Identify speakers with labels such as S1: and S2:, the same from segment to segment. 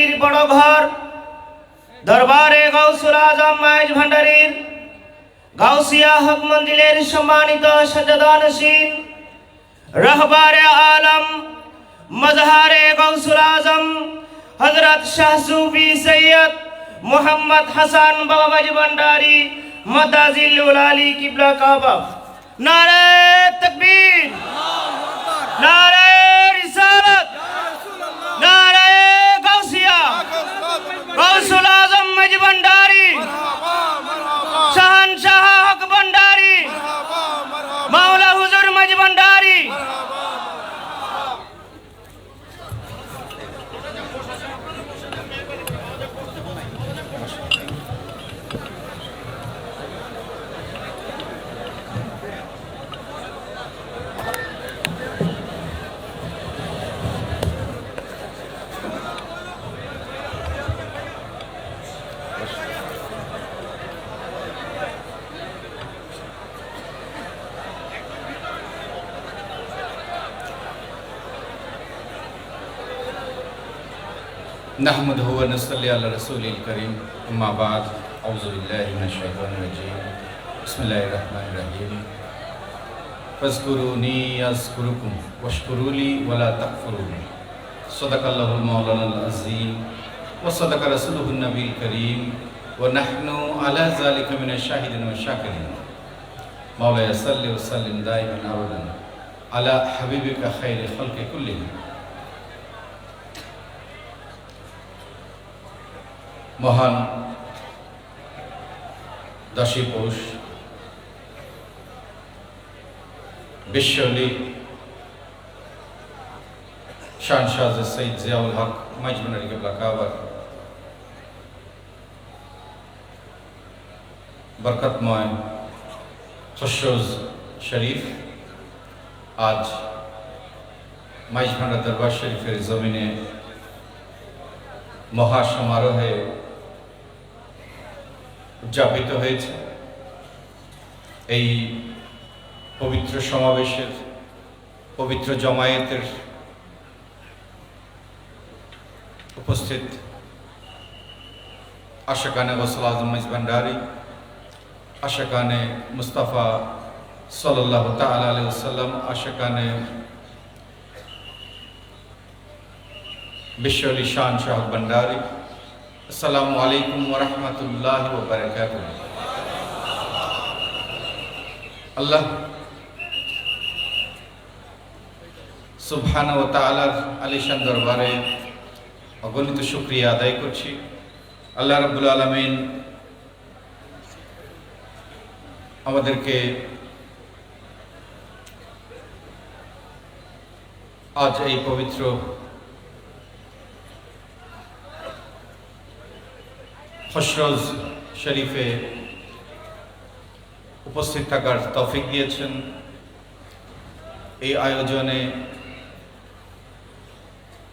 S1: ভান্ডারীর বড় ঘর দরবারে গাউসুল আজম মাইজ ভান্ডারীর গাউসিয়া হক মঞ্জিলের সম্মানিত সজ্জাদানশীন রাহবারে আলম মজহারে গাউসুল আজম হযরত শাহ সুফি সৈয়দ মোহাম্মদ হাসান বাবা মাইজ ভান্ডারী মদাজিলুল আলী কিবলা কাবা। নারে তাকবীর, নারে রিসালাত, নারে গাউসিয়া, গাউসুল আজম মাইজ ভান্ডারী, শাহনशाह হক ভান্ডারী, মাওলা হুজুর মাইজ ভান্ডারী।
S2: नहमदुहु व नसल्ली अला रसूलिल करीम अम्मा बाद औज़ु बिल्लाहि मिनश शैतानिर रजीम बिस्मिल्लाहिर रहमानिर रहीम फज़कुरूनी अज़कुरुकुम वश्कुरूली वला तकफुरून सदक़ल्लाहुल मौलानाल अज़ीम व सदक़ रसूलुहुन नबील करीम व नहनु अला ज़ालिका मिनश शाहिदीन व शाकिरीन मौला सल्लि व सल्लिम दाइमन अबदन अला हबीबिका खैरि खल्क़ि कुल्लिहिम। মহান 10ই পৌষ বিশ্বলি শাহনशाह সৈয়দ জিয়াউল হক মাইজ ভান্ডারী কিবলা কাবার বরকতময় খুশরোজ শরীফ আজ মাইজ ভান্ডার দরবার শরীফের জমিনে মহাসমারোহে উদযাপিত হয়েছে। এই পবিত্র সমাবেশের পবিত্র জমায়েতের উপস্থিত আশাকানে গাউসুল আজম মাইজ ভান্ডারী, আশাকানে মুস্তাফা সাল্লাল্লাহু তাআলা আলাইহি ওয়াসাল্লাম, আশাকানে বিশ্বলি শাহনशाह হক ভান্ডারী, আসসালামু আলাইকুম ওয়া রাহমাতুল্লাহি ওয়া বারাকাতুহু। আল্লাহ সুবহানাহু ওয়া তাআলার আলিশান দরবারে অগণিত শুকরিয়া আদায় করছি। আল্লাহ রাব্বুল আলামিন আমাদেরকে আজ এই পবিত্র খুশরোজ শরীফে উপস্থিত থাকার তৌফিক দিয়েছেন। এই আয়োজনে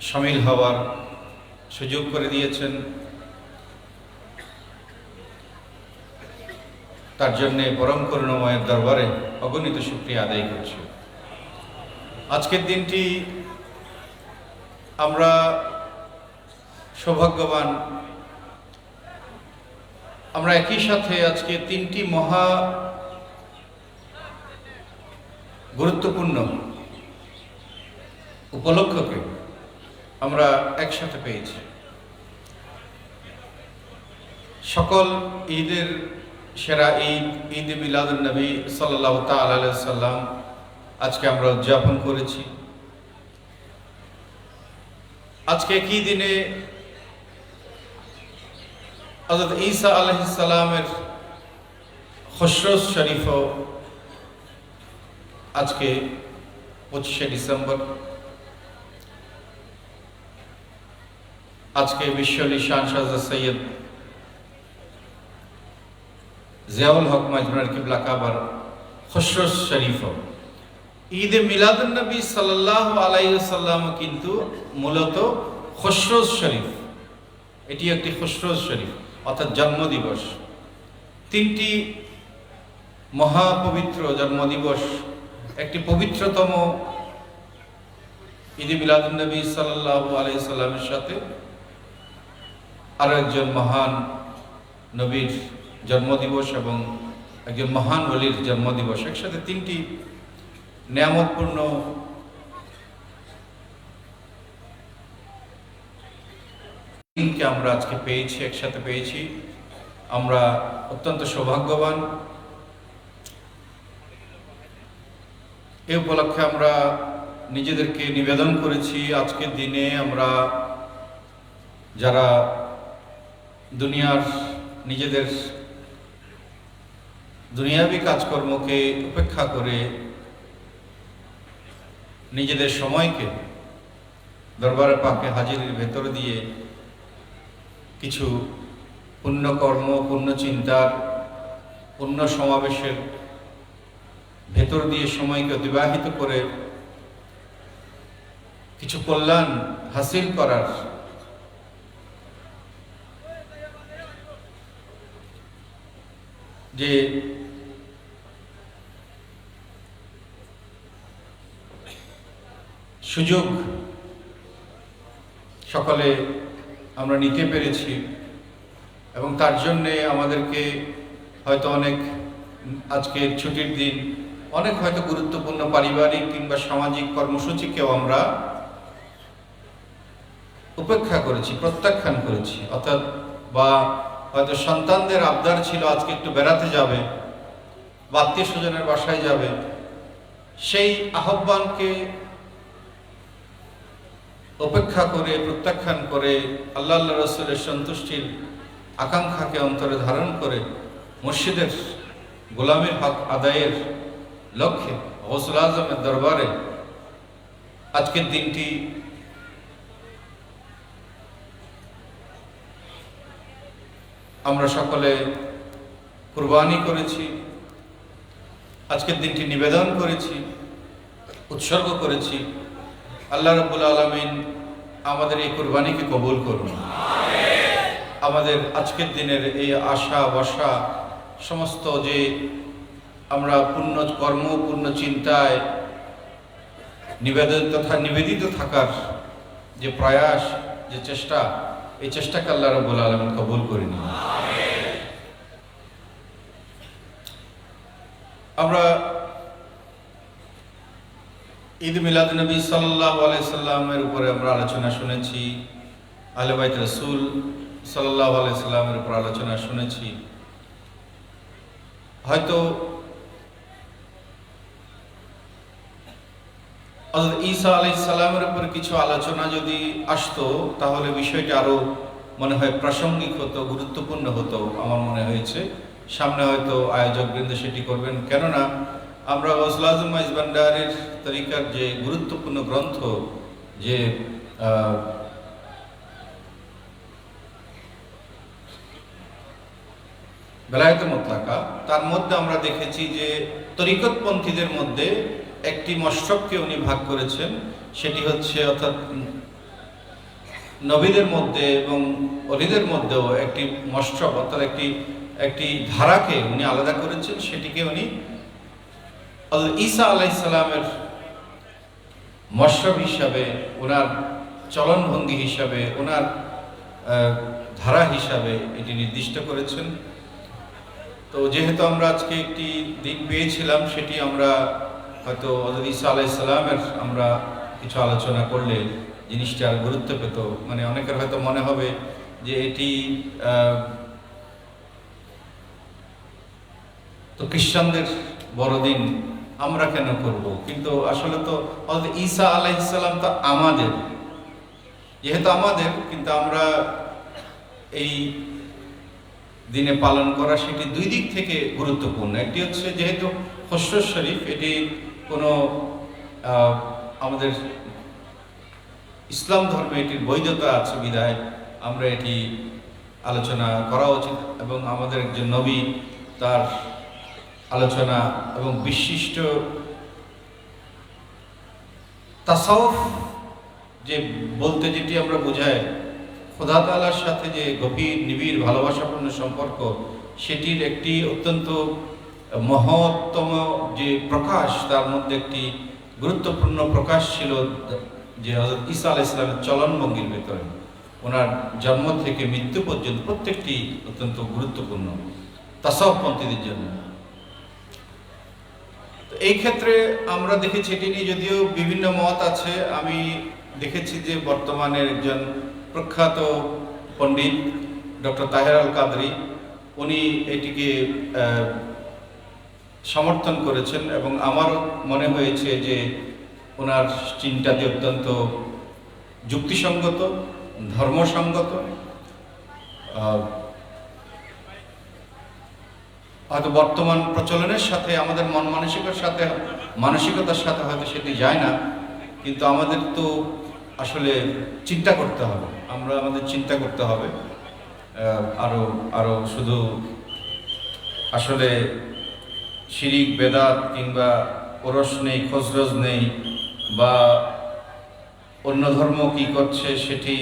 S2: শামিল হওয়ার সুযোগ করে দিয়েছেন, তার জন্যে পরম করুণাময়ের দরবারে অগণিত শুকরিয়া আদায় করছি। আজকের দিনটি আমরা সৌভাগ্যবান, আমরা একই সাথে আজকে 3টি মহা গুরুত্বপূর্ণ উপলক্ষকে আমরা একসাথে পেয়েছি। সকল ঈদের সেরা ঈদ, ঈদ মিলাদুন নবী সাল্লাল্লাহু তাআলা আলাইহি ওয়াসাল্লাম আজকে আমরা উদযাপন করেছি। আজকে কি দিনে হযরত ঈসা আলাইহিস সালামের খুশরোজ শরীফও আজকে 25শে ডিসেম্বর। আজকে বিশ্বলি শাহনशाह সৈয়দ জিয়াউল হক মাইজ ভান্ডারী কিবলা কাবার খুশরোজ শরীফও। ঈদে মিলাদুন নবী সাল্লাল্লাহু আলাইহি ওয়াসাল্লাম কিন্তু মূলত খুশরোজ শরীফ, এটি একটি খুশরোজ শরীফ অর্থাৎ জন্মদিবস। 3টি মহাপবিত্র জন্মদিবস, একটি পবিত্রতম ঈদ মিলাদুন নবী সাল্লাল্লাহু আলাইহি সাল্লামের সাথে আরও একজন মহান নবীর জন্মদিবস এবং একজন মহান ওলির জন্মদিবস, একসাথে তিনটি নিয়ামতপূর্ণ দিনকে আমরা আজকে পেয়েছি, একসাথে পেয়েছি। আমরা অত্যন্ত সৌভাগ্যবান। এই উপলক্ষে আমরা নিজেদেরকে নিবেদন করেছি আজকের দিনে আমরা যারা দুনিয়ার নিজেদের দুনিয়াবী কাজকর্মকে উপেক্ষা করে নিজেদের সময়কে দরবারে পাকে হাজিরের ভেতর দিয়ে কিছু পুণ্যকর্ম, পুণ্য চিন্তার, পুণ্য সমাবেশের ভেতর দিয়ে সময়কে অতিবাহিত করে কিছু কল্যাণ হাসিল করার যে সুযোগ সকলে আমরা নিতে পেরেছি এবং তার জন্যে আমাদেরকে হয়তো অনেক আজকে ছুটির দিন অনেক হয়তো গুরুত্বপূর্ণ পারিবারিক কিংবা সামাজিক কর্মসূচিকেও আমরা উপেক্ষা করেছি, প্রত্যাখ্যান করেছি। অর্থাৎ বা হয়তো সন্তানদের আবদার ছিল আজকে একটু বেড়াতে যাবে বা আত্মীয় স্বজনের বাসায় যাবে, সেই আহ্বানকে উপেক্ষা করে প্রত্যাখ্যান করে আল্লাহ রাসূলের সন্তুষ্টির আকাঙ্ক্ষাকে অন্তরে ধারণ করে মুর্শিদের গোলামের হক আদায়ের লক্ষ্যে গৌসুল আজমের দরবারে আজকের দিনটি আমরা সকলে কুরবানি করেছি, আজকের দিনটি নিবেদন করেছি, উৎসর্গ করেছি। আল্লাহ রাব্বুল আলামিন আমাদের এই কুরবানিকে কবুল করুন। আমাদের আজকের দিনের এই আশা বসা সমস্ত যে আমরা পুণ্য কর্ম, পুণ্য চিন্তায় নিবেদিত থাকার যে প্রয়াস, যে চেষ্টা, এই চেষ্টাকে আল্লাহ রাব্বুল আলামিন কবুল করে নিন। আমরা ঈদ মিলাদ নবী সাল্লাল্লাহু আলাইহি সাল্লামের উপরে আমরা আলোচনা শুনেছি, আহলে বাইত রাসূল সাল্লাল্লাহু আলাইহি সাল্লামের উপর আলোচনা শুনেছি। হয়তো হযরত ঈসা আলাইহিস সালামের উপর কিছু আলোচনা যদি আসতো তাহলে বিষয়টা আরো মনে হয় প্রাসঙ্গিক হতো, গুরুত্বপূর্ণ হতো। আমার মনে হয়েছে সামনে হয়তো আয়োজকবৃন্দ সেটি করবেন, কেননা আমরা গৌসুল আজম মাইজ ভান্ডারীর তরিকার যে গুরুত্বপূর্ণ গ্রন্থ যে বেলায়েতে মুতলাকা, তার মধ্যে আমরা দেখেছি যে তরিকতপন্থীদের মধ্যে একটি মশরবকে উনি ভাগ করেছেন, সেটি হচ্ছে অর্থাৎ নবীদের মধ্যে এবং অলিদের মধ্যেও একটি মশরব অর্থাৎ একটি ধারাকে উনি আলাদা করেছেন। সেটিকে উনি হযরত ঈসা আলাইহিস সালামের মশরব হিসাবে, ওনার চলনভঙ্গি হিসাবে, ওনার ধারা হিসাবে এটি নির্দিষ্ট করেছেন। তো যেহেতু আমরা আজকে একটি দিন পেয়েছিলাম, সেটি আমরা হয়তো হযরত ঈসা আলাইহিস সালামের আমরা কিছু আলোচনা করলে জিনিসটা আর গুরুত্ব পেত। মানে অনেকের হয়তো মনে হবে যে এটি তো খ্রিস্টানদের বড়দিন, আমরা কেন করব? কিন্তু আসলে তো হযরত ঈসা আলাইহিস সালাম তো আমাদের, যেহেতু আমাদের, কিন্তু আমরা এই দিনে পালন করা সেটি দুই দিক থেকে গুরুত্বপূর্ণ। একটি হচ্ছে যেহেতু খসরু শরীফ, এটি কোনো আমাদের ইসলাম ধর্মে এটির বৈধতা আছে বিধায় আমরা এটি আলোচনা করা উচিত এবং আমাদের একজন নবী তার আলোচনা এবং বিশিষ্ট তাসাউফ যে বলতে যেটি আমরা বোঝাই, খোদা তাআলার সাথে যে গভীর নিবিড় ভালোবাসাপূর্ণ সম্পর্ক, সেটির একটি অত্যন্ত মহত্তম যে প্রকাশ, তার মধ্যে একটি গুরুত্বপূর্ণ প্রকাশ ছিল যে হযরত ঈসা আলাইহিস সালামের চলনভঙ্গির ভেতরে। ওনার জন্ম থেকে মৃত্যু পর্যন্ত প্রত্যেকটি অত্যন্ত গুরুত্বপূর্ণ তাসাউফপন্থীদের জন্য। তো এই ক্ষেত্রে আমরা দেখেছি এটি নিয়ে যদিও বিভিন্ন মত আছে, আমি দেখেছি যে বর্তমানে একজন প্রখ্যাত পণ্ডিত ডক্টর তাহের আল কাদরি উনি এটিকে সমর্থন করেছেন এবং আমারও মনে হয়েছে যে ওনার চিন্তাটি অত্যন্ত যুক্তিসঙ্গত, ধর্মসঙ্গত। হয়তো বর্তমান প্রচলনের সাথে আমাদের মন মানসিকতার সাথে হয়তো সেটি যায় না, কিন্তু আমাদের তো আসলে চিন্তা করতে হবে, আমাদের চিন্তা করতে হবে আরো শুধু আসলে শিরিক বেদাত কিংবা ওরস নেই, খোঁজরোজ নেই, বা অন্য ধর্ম কি করছে সেটি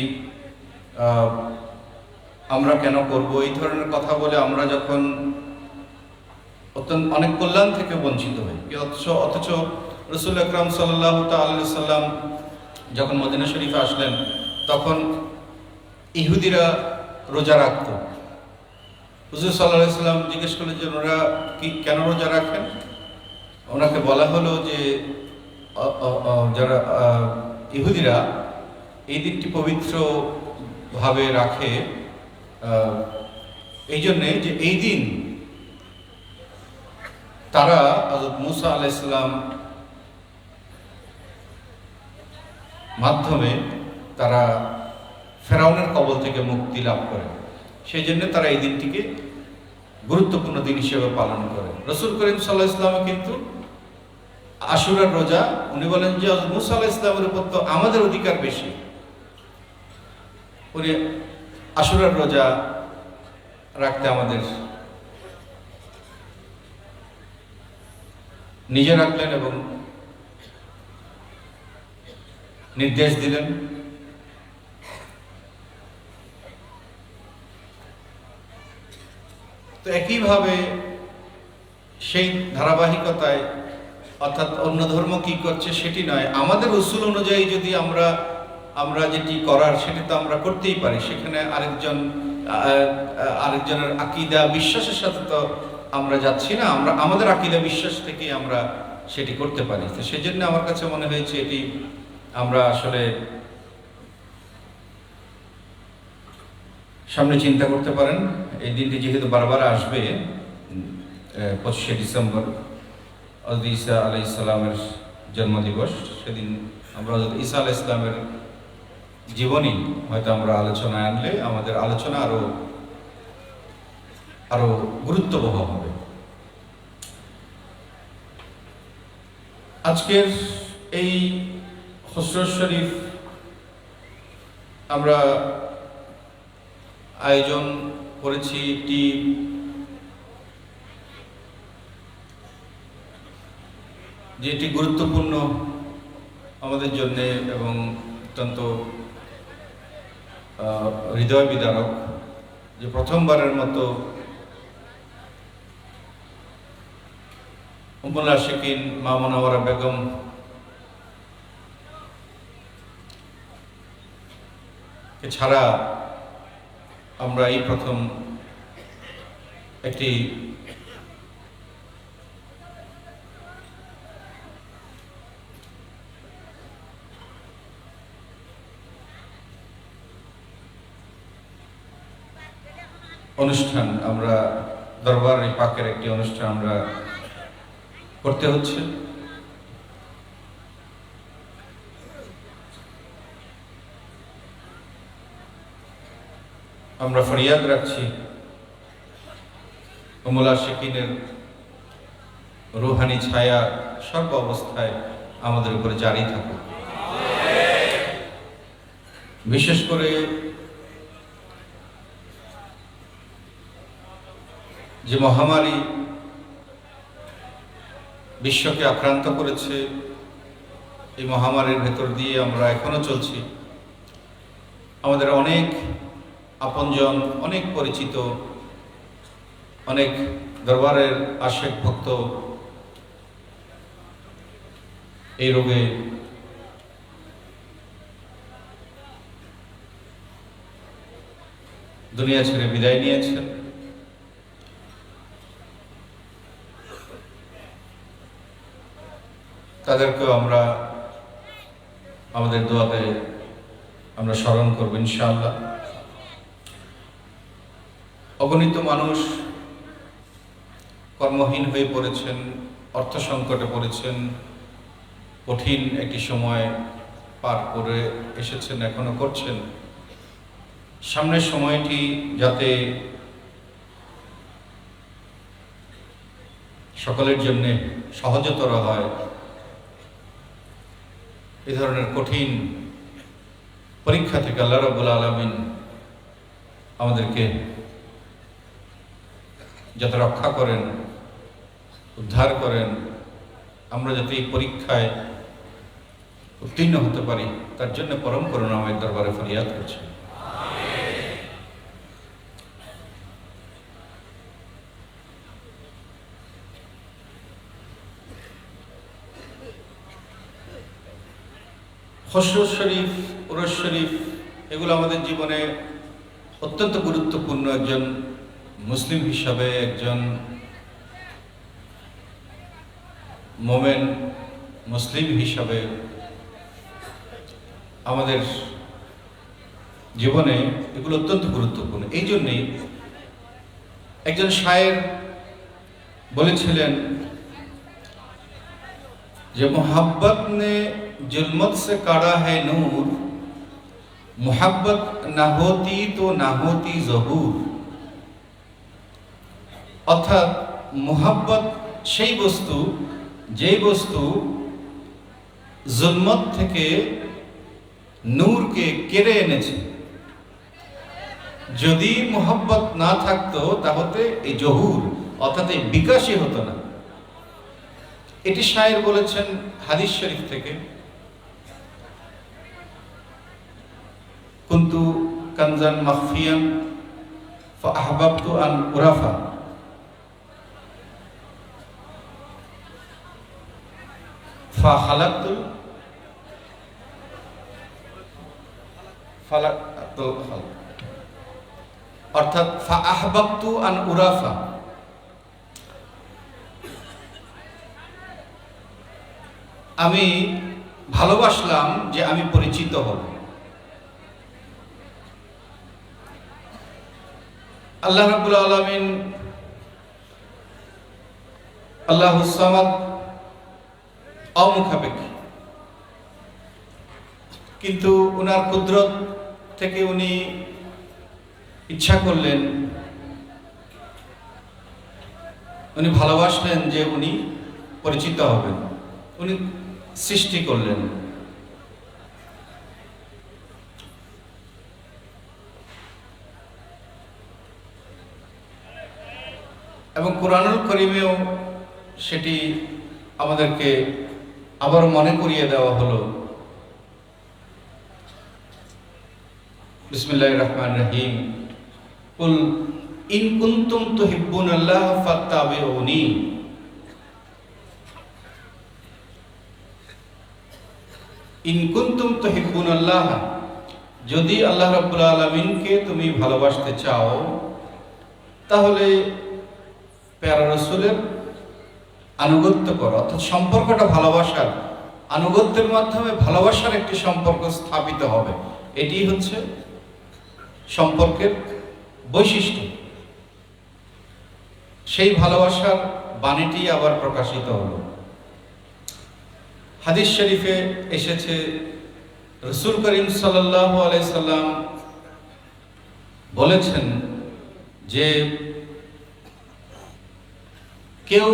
S2: আমরা কেন করব, এই ধরনের কথা বলে আমরা যখন অনেক কল্যাণ থেকে বঞ্চিত হই। অথচ রসুল আকরাম সাল্লাল্লাহু তাআলা আলাইহি সাল্লাম যখন মদিনা শরীফে আসলেন তখন ইহুদিরা রোজা রাখত। হুজুর সাল্লাল্লাহু আলাইহি সাল্লাম জিজ্ঞেস করলেন যে ওরা কেন রোজা রাখেন? ওনাকে বলা হলো যে যারা ইহুদিরা এই দিনটি পবিত্র ভাবে রাখে এই জন্যে যে এই দিন তারা হযরত মুসা আলাইহিস সালাম মাধ্যমে তারা ফেরাউনের কবল থেকে মুক্তি লাভ করে, সেই জন্য তারা এই দিনটিকে গুরুত্বপূর্ণ দিন হিসেবে পালন করে। রাসূল করিম সাল্লাল্লাহু আলাইহি ওয়াসাল্লাম কিন্তু আশুরার রোজা, উনি বলেন যে হযরত মুসা আলাইহিস সালামের উপর তো আমাদের অধিকার বেশি, উনি আশুরার রোজা রাখতে আমাদের নিজে রাখলেন এবং নির্দেশ দিলেন। তো একইভাবে সেই ধারাবাহিকতায়, অর্থাৎ অন্য ধর্ম কি করছে সেটি নয়, আমাদের উসুল অনুযায়ী যদি আমরা যেটি করার সেটি তো আমরা করতেই পারি, সেখানে আরেকজনের আকীদা বিশ্বাসের সাথে তো আমরা যাচ্ছি না, আমরা আমাদের আকীদা বিশ্বাস থেকে আমরা সেটি করতে পারি। তো সেজন্য আমার কাছে মনে হয়েছে এটি আমরা আসলে সামনে চিন্তা করতে পারেন। এই দিনটি যেহেতু বারবার আসবে, 25শে ডিসেম্বর হযরত ঈসা আলাইহিস সালামের জন্মদিবস, সেদিন আমরা হযরত ঈসা আলাইহিস সালামের জীবনী হয়তো আমরা আলোচনায় আনলে আমাদের আলোচনা আরো গুরুত্ববহ হবে। আজকের এই খুসরো শরীফ আমরা আয়োজন করেছি একটি যেটি গুরুত্বপূর্ণ আমাদের জন্য এবং অত্যন্ত হৃদয় বিদারক, যে প্রথমবারের মতো উম্মুল আশিকিন মা মুনাওয়ারা বেগম ছাড়া আমরা এই প্রথম একটি অনুষ্ঠান, আমরা দরবার পাকের একটি অনুষ্ঠান আমরা করতে হচ্ছে। আমরা ফরিয়াদ রাখছি উম্মুল আশিকিনের রুহানি ছায়া সর্ব অবস্থায় আমাদের উপরে জারি থাকুক। বিশেষ করে যে মহামারী বিশ্বকে আক্রান্ত করেছে, এই মহামারীর ভেতর দিয়ে আমরা এখনো চলছি। আমাদের অনেক আপনজন, অনেক পরিচিত, অনেক দরবারের আশেক ভক্ত এই রোগে দুনিয়া ছেড়ে বিদায় নিয়েছেন। তাদেরকেও আমরা আমাদের দোয়াতে আমরা স্মরণ করব ইনশাআল্লাহ। অগণিত মানুষ কর্মহীন হয়ে পড়েছেন, অর্থ সংকটে পড়েছেন, কঠিন একটি সময় পার করে এসেছেন, এখনো করছেন। সামনের সময়টি যাতে সকলের জন্য সহজতর হয়, এ ধরনের কঠিন পরীক্ষা থেকে আল্লাহ রাব্বুল আলামিন আমাদেরকে যাতে রক্ষা করেন, উদ্ধার করেন, আমরা যাতে এই পরীক্ষায় উত্তীর্ণ হতে পারি, তার জন্য পরম করুণাময়ের দরবারে ফরিয়াদ করছি। খসরু শরীফ, উরস শরীফ এগুলো আমাদের জীবনে অত্যন্ত গুরুত্বপূর্ণ। একজন মুসলিম হিসাবে, একজন মোমেন মুসলিম হিসাবে আমাদের জীবনে এগুলো অত্যন্ত গুরুত্বপূর্ণ। এই জন্যেই একজন শায়ের বলেছিলেন যে মোহাব্বত নে जुल्मत से काढ़ा है नूर, मोहब्बत ना होती तो ना होती ज़हूर। অর্থাৎ মোহাব্বত সেই বস্তু, যেই বস্তু জুলমত থেকে নূরকে কেড়ে এনেছে। যদি মোহাব্বত না থাকতো তাহলে এই জহুর অর্থাৎ এই বিকাশই হতো না। এটি শায়ের বলেছেন হাদিস শরীফ থেকে। কুনতু কানজান মাখফিয়ান ফাআহবাবতু আন উরাফা, ফাখালাকতুল খালক, অর্থাৎ ফাআহবাবতু আন উরাফা, আমি ভালোবাসলাম যে আমি পরিচিত হব। আল্লাহ রাব্বুল আলামিন আল্লাহুস সামাদ, অমুখাপেক্ষী, কিন্তু উনার কুদরত থেকে উনি ইচ্ছা করলেন, উনি ভালোবাসলেন যে উনি পরিচিত হবেন, উনি সৃষ্টি করলেন। এবং কুরআনুল কারীমেও সেটি আমাদেরকে আবার মনে করিয়ে দেওয়া হলো। বিসমিল্লাহির রহমানির রহিম, কুল ইন কুনতুম তুহিব্বুনাল্লাহ ফাত্তাবিউনি, ইন কুনতুম তুহিব্বুনাল্লাহ, যদি আল্লাহ রাব্বুল আলামিনকে তুমি ভালোবাসতে চাও তাহলে প্যারা রাসূলের আনুগত্য করো। অর্থাৎ সম্পর্কটা ভালোবাসার, আনুগত্যের মাধ্যমে ভালোবাসার একটি সম্পর্ক স্থাপিত হবে। এটি হচ্ছে সম্পর্কের বৈশিষ্ট্য। সেই ভালোবাসার বাণীটি আবার প্রকাশিত হলো। হাদিস শরীফে এসেছে, রাসূল করিম সাল্লাল্লাহু আলাইহি সাল্লাম বলেছেন যে কেউ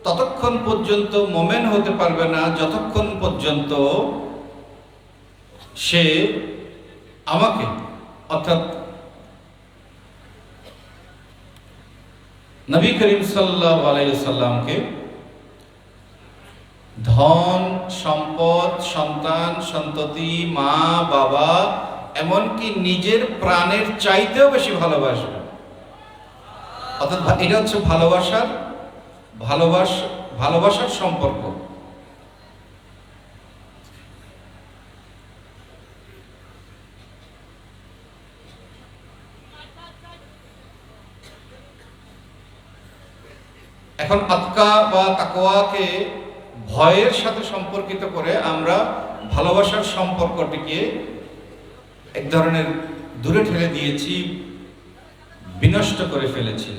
S2: ততক্ষণ পর্যন্ত মোমেন হতে পারবে না যতক্ষণ পর্যন্ত সে আমাকে, অর্থাৎ নবী করিম সাল্লাল্লাহু আলাইহি সাল্লামকে ধন সম্পদ, সন্তান সন্ততি, মা বাবা, এমনকি নিজের প্রাণের চাইতেও বেশি ভালোবাসবে। অর্থাৎ এটা হচ্ছে ভালোবাসার সম্পর্ক। এখন আতকা বা তাকওয়াকে ভয়ের সাথে সম্পর্কিত করে আমরা ভালোবাসার সম্পর্কটিকে এক ধরনের দূরে ঠেলে দিয়েছি, বিনষ্ট করে ফেলেছি।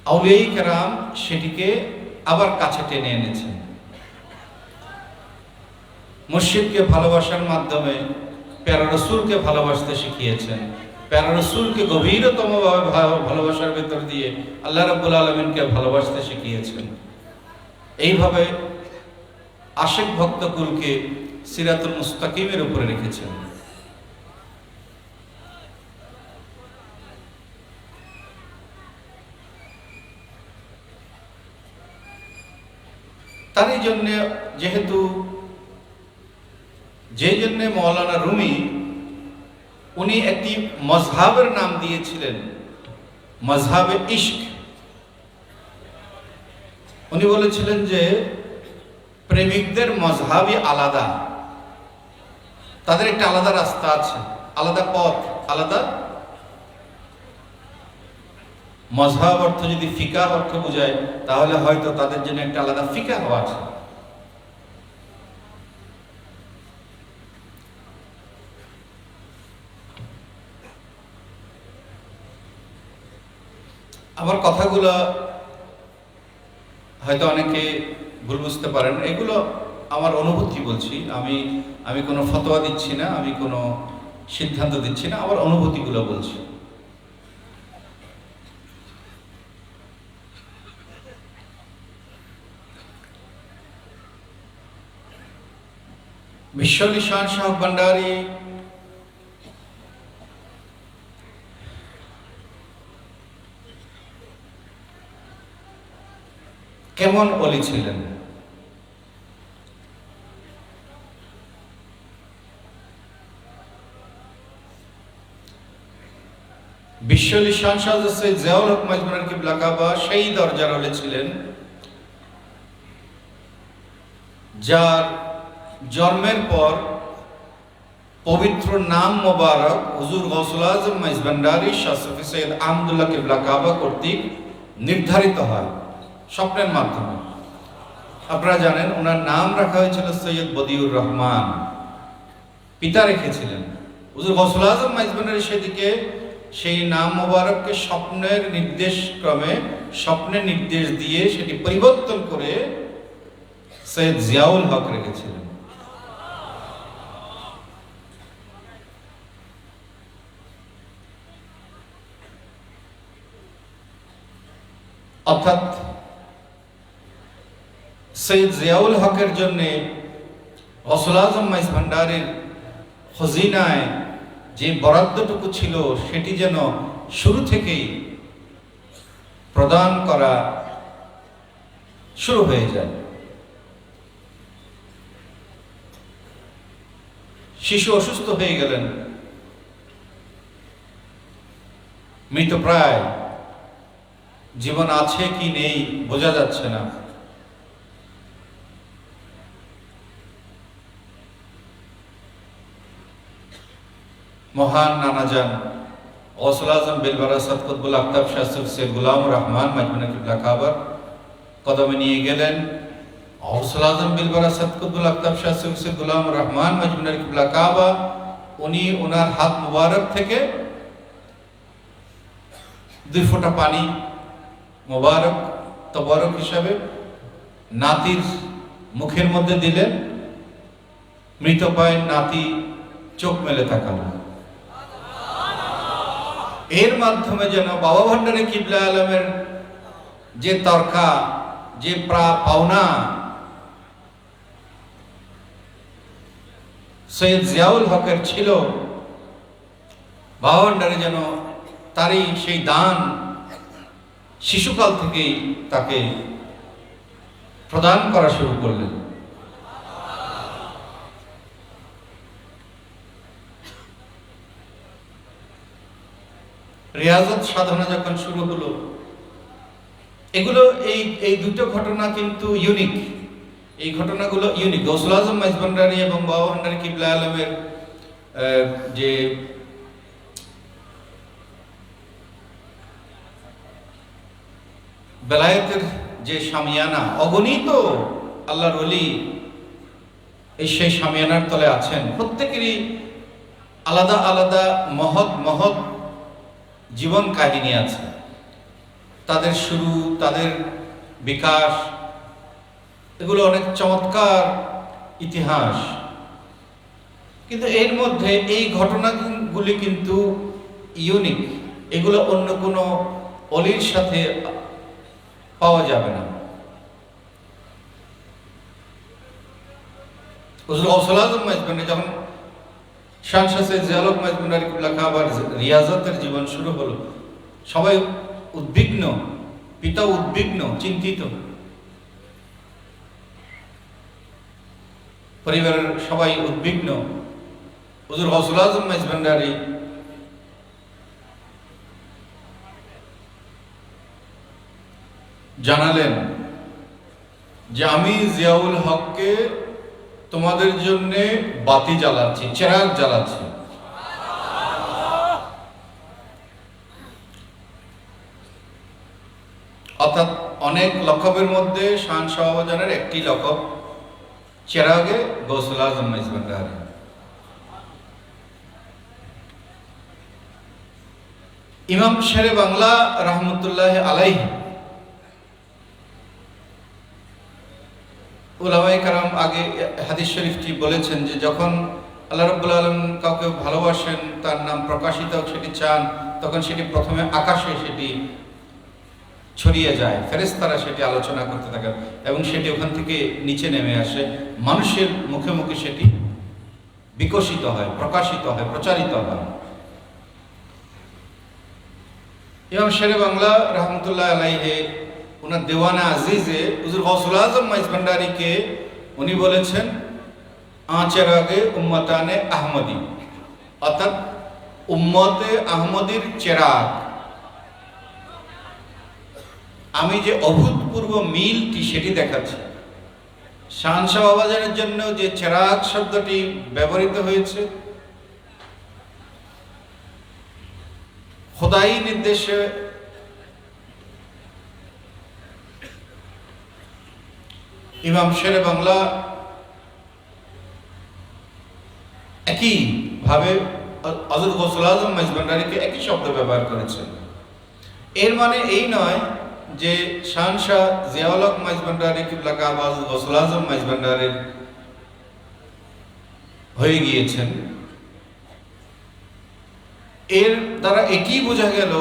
S2: আউলিয়ায়ে কেরাম সেটিকে আবার কাছে টেনে এনেছেন। মুর্শিদকে ভালোবাসার মাধ্যমে প্যারা রসুলকে ভালোবাসতে শিখিয়েছেন। প্যারা রসুলকে গভীরতম ভালোবাসার ভেতর দিয়ে আল্লাহ রাব্বুল আলামিনকে ভালোবাসতে শিখিয়েছেন। এইভাবে আশিক ভক্তকুলকে সিরাতুল মুস্তাকিমের উপরে রেখেছেন। তারই জন্য যেহেতু যেই জন্য মৌলানা রুমি উনি একটি মজহাবের নাম দিয়েছিলেন, মজহাবে ইশক। উনি বলেছিলেন যে প্রেমিকদের মজহাবই আলাদা, তাদের একটা আলাদা রাস্তা আছে, আলাদা পথ, আলাদা মজহাব অর্থ যদি ফিকাহ অর্থ বোঝায় তাহলে হয়তো তাদের জন্য একটা আলাদা ফিকাহ আছে। আমার কথাগুলো হয়তো অনেকে ভুল বুঝতে পারেন, এগুলো আমার অনুভূতি বলছি, আমি কোনো ফতোয়া দিচ্ছি না, আমি কোনো সিদ্ধান্ত দিচ্ছি না, আমার অনুভূতিগুলো বলছি। বিশ্ব আলী শাহ ভান্ডারী কেমন ওলি ছিলেন? বিশ্ব আলী শাহ সৈয়দ জিয়াউল হক মাজমুনের কিবলা কাবা সেই দরজার ওলি ছিলেন যার জন্মের পর পবিত্র নাম মোবারক হুজুর গৌসুল আজম মাইজ ভান্ডারী শাহ সুফি সৈয়দ আহমদুল্লাহ কিবলা কাবা কর্তৃক নির্ধারিত হয় স্বপ্নের মাধ্যমে। আপনারা জানেন ওনার নাম রাখা হয়েছিল সৈয়দ বদিউর রহমান, পিতা রেখেছিলেন। হুজুর গৌসুল আজম মাইজ ভান্ডারী সেদিকে সেই নাম মোবারককে স্বপ্নের নির্দেশ দিয়ে সেটি পরিবর্তন করে সৈয়দ জিয়াউল হক রেখেছিলেন। অর্থাৎ সৈয়দ জিয়াউল হকের জন্য গৌসুল আজম মাইজ ভান্ডারীর খজিনায় যে বরাদ্দটুকু ছিল সেটি যেন শুরু থেকেই প্রদান করা শুরু হয়ে যায়। শিশু অসুস্থ হয়ে গেলেন, মৃতপ্রায়, জীবন আছে কি নেই বোঝা যাচ্ছে না। মহান নানাজান গৌসুল আজম বিলবারাসাত কুতবুল আফতাব শাহ সৈয়দ গুলামুর রহমান মাজমুনের কিবলা কাবার কদমে নিয়ে গেলেন। গৌসুল আজম বিলবারাসাত কুতবুল আফতাব শাহ সৈয়দ গুলামুর রহমান মাজমুনের কিবলা কাবা উনি ওনার হাত মুবারক থেকে 2 ফোঁটা পানি মুবারক তবারক হিসাবে নাতির মুখের মধ্যে দিলেন। মৃতপ্রায় নাতি চোখ মেলে তাকালো। এর মাধ্যমে যেন বাবা ভান্ডারী কিবলা আলমের যে তরকা, যে পাওনা সৈয়দ জিয়াউল হকের ছিল, বাবা ভান্ডারী যেন তারই সেই দান শিশুকাল থেকেই তাকে প্রদান করা শুরু করলেন। রিয়াজত সাধনা যখন শুরু হলো, এগুলো এই দুটো ঘটনা কিন্তু ইউনিক। এই ঘটনাগুলো ইউনিক। গৌসুল আজম মাইজ ভান্ডারী এবং বাবা ভান্ডারী কিবলা আলমের যে বেলায়েতের যে শামিয়ানা, অগণিত আল্লাহর ওলি এই সেই শামিয়ানার তলে আছেন। প্রত্যেকেরই আলাদা আলাদা মহৎ মহৎ জীবন কাহিনী আছে, তাদের শুরু, তাদের বিকাশ, এগুলো অনেক চমৎকার ইতিহাস। কিন্তু এর মধ্যে এই ঘটনাগুলি কিন্তু ইউনিক, এগুলো অন্য কোনো অলির সাথে পাওয়া যাবে না। হুজুর গৌসুল আজম মাইজবান্ডারি যখন শান শাহ সৈয়দ জিয়াউল হক মাইজবান্ডারি কিবলা কাবার রিয়াজতের জীবন শুরু হলো, সবাই উদ্বিগ্ন, পিতা উদ্বিগ্ন, চিন্তিত, পরিবারের সবাই উদ্বিগ্ন। হুজুর গৌসুল আজম মাইজবান্ডারি জানালেন যে আমি জিয়াউল হককে তোমাদের জন্য বাতি জ্বালাচ্ছি, চেরাগ জ্বালাচ্ছি। অর্থাৎ অনেক লকবের মধ্যে শান শাহবাজানের একটি লকব চেরাগে গৌসুল আজম মাইজবান্ডারি। ইমাম শেরে বাংলা রহমতুল্লাহ আলাইহি, উলামায়ে কেরাম আগে হাদিস শরীফটি বলেছেন যে যখন আল্লাহ রাব্বুল আলামিন কাউকে ভালোবাসেন, তার নাম প্রকাশিত হোক সেটি চান, তখন সেটি প্রথমে আকাশে সেটি ছড়িয়ে যায়, ফেরেশতারা সেটি আলোচনা করতে থাকেন এবং সেটি ওখান থেকে নিচে নেমে আসে, মানুষের মুখে মুখে সেটি বিকশিত হয়, প্রকাশিত হয়, প্রচারিত হয়। ইমাম শেরে বাংলা রহমতুল্লাহ আলাইহি ওনার দেওয়ানা আজিজে হুজুর গৌসুল আজম মাইজবান্ডারিকে উনি বলেছেন চেরাগে উম্মতানে আহমদি, অর্থাৎ উম্মতে আহমদির চেরাগ। আমি যে অভূতপূর্ব মিলটি সেটি দেখাচ্ছি। শান শাহবাজারের জন্য যে চেরাগ শব্দটি ব্যবহৃত হয়েছে, খোদাই নির্দেশে ইমাম শেরে বাংলা একই ভাবে হযরত গৌসুল আজম মাইজবান্ডারিকে একই শব্দ ব্যবহার করেছেন। এর মানে এই নয় যে শান শাহ জিয়াউল হক মাইজবান্ডারি কিবলা কাবা গৌসুল আজম মাইজবান্ডারির হয়ে গিয়েছেন। এর দ্বারা এটি বোঝা গেল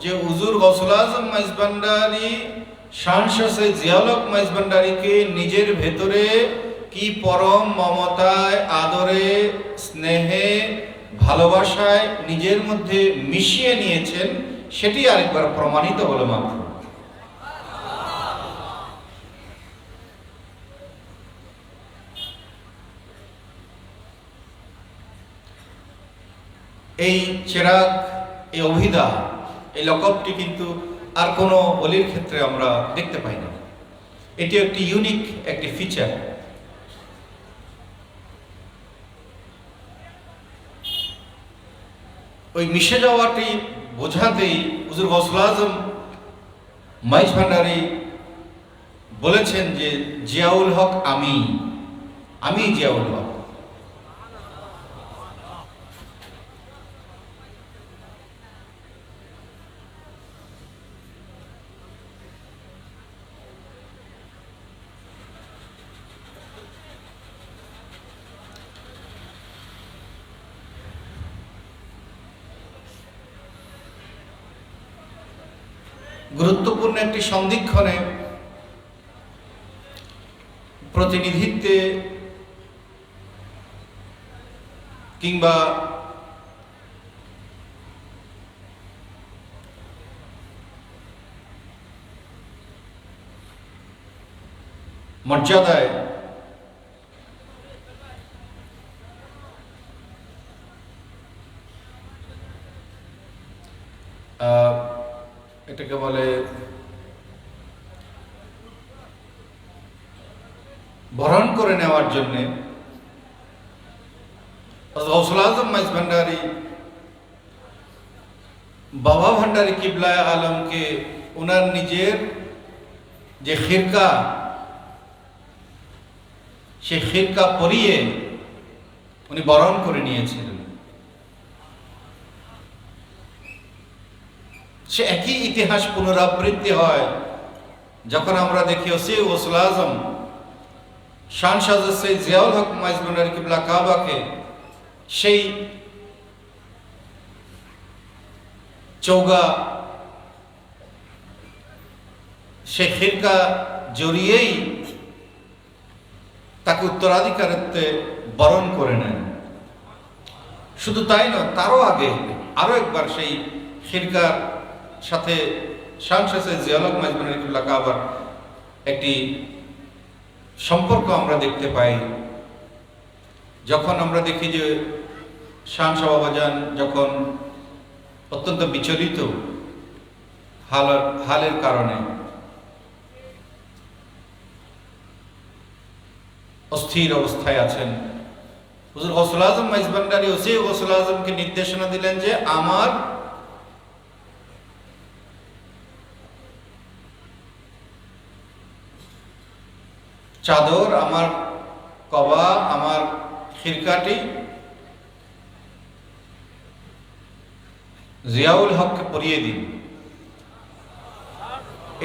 S2: যে হুজুর গৌসুল আজম মাইজবান্ডারি শান শাহ সৈয়দ জিয়াউল হক মাইজবান্ডারিকে নিজের ভেতরে কি পরম মমতায়, আদরে, স্নেহে, ভালোবাসায় নিজের মধ্যে মিশিয়ে নিয়েছেন, সেটি আরেকবার প্রমাণিত হলো মাত্র। এই চেরাগ, এই অভিধা, এই লকবটি কিন্তু আর কোনো অলির ক্ষেত্রে আমরা দেখতে পাই না। এটি একটি ইউনিক একটি ফিচার। ওই মিশে যাওয়াটি বোঝাতেই হুজুর গৌসুল আজম মাইজবান্ডারি বলেছেন যে জিয়াউল হক আমি জিয়াউল হক। গুরুত্বপূর্ণ একটি সন্ধিক্ষণে প্রতিনিধিত্বে কিংবা মর্যাদায় এটাকে বলে বরণ করে নেওয়ার জন্য গৌসুল আজম মাইজবান্ডারি বাবা ভান্ডারী কিবলা আলমকে ওনার নিজের যে খিরকা, সে খিরকা পরিয়ে উনি বরণ করে নিয়েছিলেন। সে একই ইতিহাস পুনরাবৃত্তি হয় যখন আমরা দেখি ওসি গৌসুল আজম শান শাহজাদ সৈয়দ জিয়াউল হক মাইজ ভান্ডারী কিবলা কাবাকে সেই চৌগা, সে খিরকা জড়িয়েই তাকে উত্তরাধিকারিত্বে বরণ করে নেন। শুধু তাই নয়, তারও আগে আরো একবার সেই খিরকার সাথে শান শাহ সৈয়দ জিয়াউল হক মাইজ ভান্ডারী কিবলা কাবার একটি সম্পর্ক আমরা দেখতে পাই। যখন আমরা দেখি যে শান শাহ বাবাজান যখন অত্যন্ত বিচলিত হালের কারণে, অস্থির অবস্থায় আছেন, হুজুর গৌসুল আজম মাইজ ভান্ডারী ওসি গৌসুল আজমকে নির্দেশনা দিলেন যে আমার চাদর, আমার কবা, আমার খিরকাটি জিয়াউল হককে পরিয়ে দিন।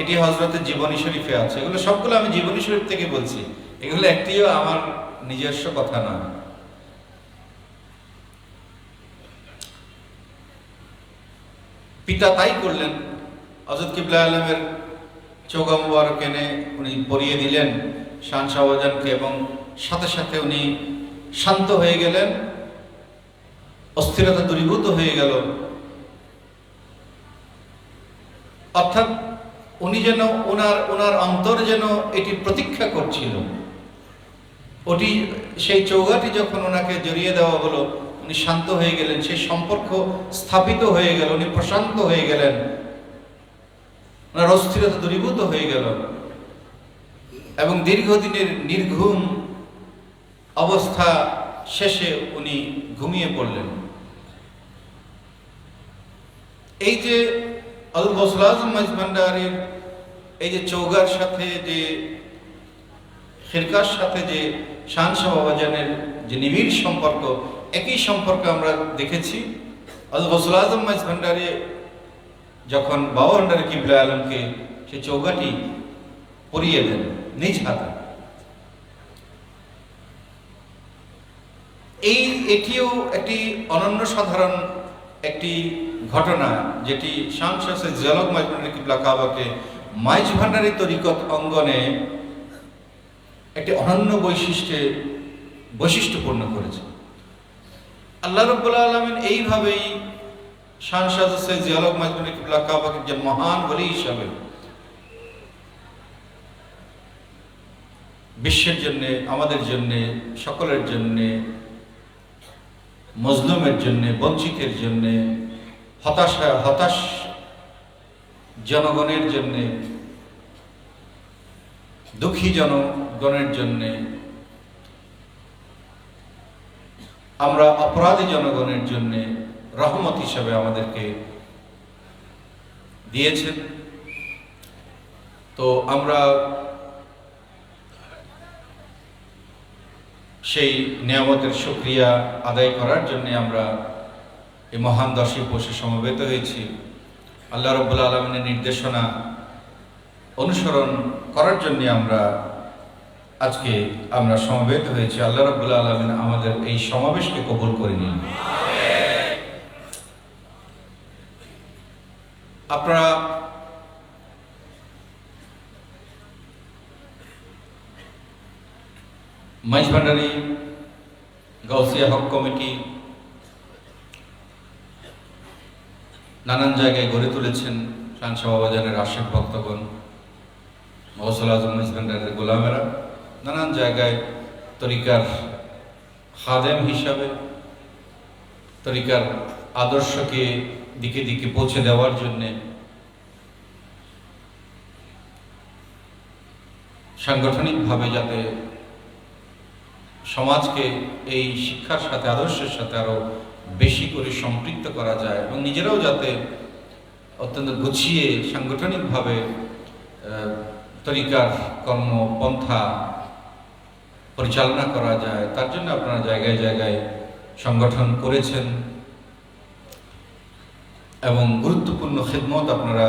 S2: এটি হযরতের জীবনী শরীফে আছে। এগুলো সবগুলো আমি জীবনী শরীফ থেকে বলছি, এগুলো একটিও আমার নিজস্ব কথা নয়। পিতা তাই করলেন। হযরত কিবলা আলমের চৌগা মুবারক এনে উনি পরিয়ে দিলেন শান শাহ বাবাজানকে, এবং সাথে সাথে উনি শান্ত হয়ে গেলেন, অস্থিরতা দূরীভূত হয়ে গেল। অর্থাৎ উনি যেন ওনার অন্তর যেন এটি প্রতীক্ষা করছিল। ওটি সেই চৌগাটি যখন ওনাকে জড়িয়ে দেওয়া হলো, উনি শান্ত হয়ে গেলেন, সেই সম্পর্ক স্থাপিত হয়ে গেল, উনি প্রশান্ত হয়ে গেলেন, ওনার অস্থিরতা দূরীভূত হয়ে গেল, এবং দীর্ঘদিনের নির্ঘুম অবস্থা শেষে উনি ঘুমিয়ে পড়লেন। এই যে হযরত গৌসুল আজম মাইজ ভান্ডারীর এই যে চৌগার সাথে, যে খিরকার সাথে যে শান শাহ বাবাজানের যে নিবিড় সম্পর্ক, একই সম্পর্ক আমরা দেখেছি হযরত গৌসুল আজম মাইজ ভান্ডারী যখন বাবা ভান্ডারী কিবলা আলমকে সে চৌগাটি পরিয়ে দেন নিজ হাতে। এটিও একটি অনন্য সাধারণ একটি ঘটনা, যেটি শান শাহ সৈয়দ জিয়াউল হক মাইজ ভান্ডারী কিবলা কাবাকে মাইজ ভান্ডারী তরিকত অঙ্গনে একটি অনন্য বৈশিষ্ট্যপূর্ণ করেছে। আল্লাহ রাব্বুল আলামিন এইভাবেই শান শাহ সৈয়দ জিয়াউল হক মাইজ ভান্ডারী কিবলা কাবাকে যে মহান ওলি হিসাবে বিশ্বের জন্য, আমাদের জন্য, সকলের জন্য, মজলুমের জন্য, বঞ্চিতের জন্য, হতাশ জনগণের জন্য, দুঃখী জনগণের জন্য, আমরা অপরাধী জনগণের জন্য রহমত হিসাবে আমাদেরকে দিয়েছেন। তো আমরা সেই নিয়ামতের শুকরিয়া আদায় করার জন্য আমরা এই মহান দশই উপসে সমবেত হয়েছি। আল্লাহ রাব্বুল আলামিনের নির্দেশনা অনুসরণ করার জন্য আজকে আমরা সমবেত হয়েছি। আল্লাহ রাব্বুল আলামিন আমাদের এই সমাবেশকে কবুল করে নিন। আপনারা মাইজ ভান্ডারী গাউসিয়া হক কমিটি নানান জায়গায় গড়ে তুলেছেন। শান শাহ বাবাজানের আশিক ভক্তগণ, গৌসুল আজম মাইজ ভান্ডারীর গোলামেরা নানান জায়গায় তরিকার খাদেম হিসাবে, তরিকার আদর্শকে দিকে দিকে পৌঁছে দেওয়ার জন্যে সাংগঠনিকভাবে যাতে সমাজকে এই শিক্ষার সাথে, আদর্শের সাথে আরো বেশি করে সম্পৃক্ত করা যায়, এবং নিজেরাও যাতে অত্যন্ত গুছিয়ে সাংগঠনিকভাবে তরিকার কর্মপন্থা পরিচালনা করা যায়, তার জন্য আপনারা জায়গায় জায়গায় সংগঠন করেছেন এবং গুরুত্বপূর্ণ খিদমত আপনারা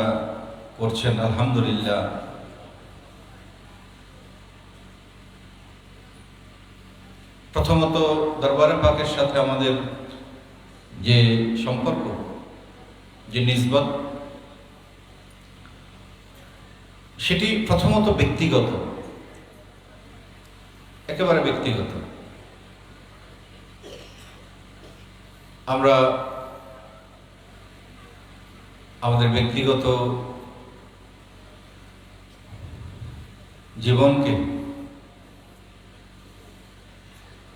S2: করছেন, আলহামদুলিল্লাহ। প্রথমত দরবারে পাকের সাথে আমাদের যে সম্পর্ক, যে নিসবত, সেটি প্রথমত ব্যক্তিগত, একেবারে ব্যক্তিগত। আমরা আমাদের ব্যক্তিগত জীবনকে,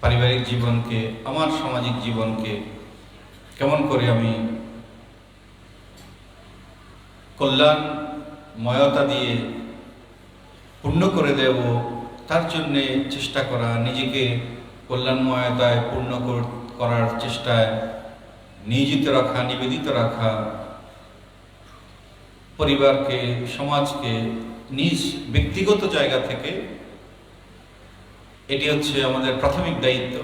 S2: পারিবারিক জীবনকে, আমার সামাজিক জীবনকে কেমন করে আমি কল্যাণময়তা দিয়ে পূর্ণ করে দেব, তার জন্যে চেষ্টা করা, নিজেকে কল্যাণময়তায় পূর্ণ করার চেষ্টায় নিয়োজিত রাখা, নিবেদিত রাখা, পরিবারকে, সমাজকে নিজ ব্যক্তিগত জায়গা থেকে, এটি হচ্ছে আমাদের প্রাথমিক দায়িত্ব।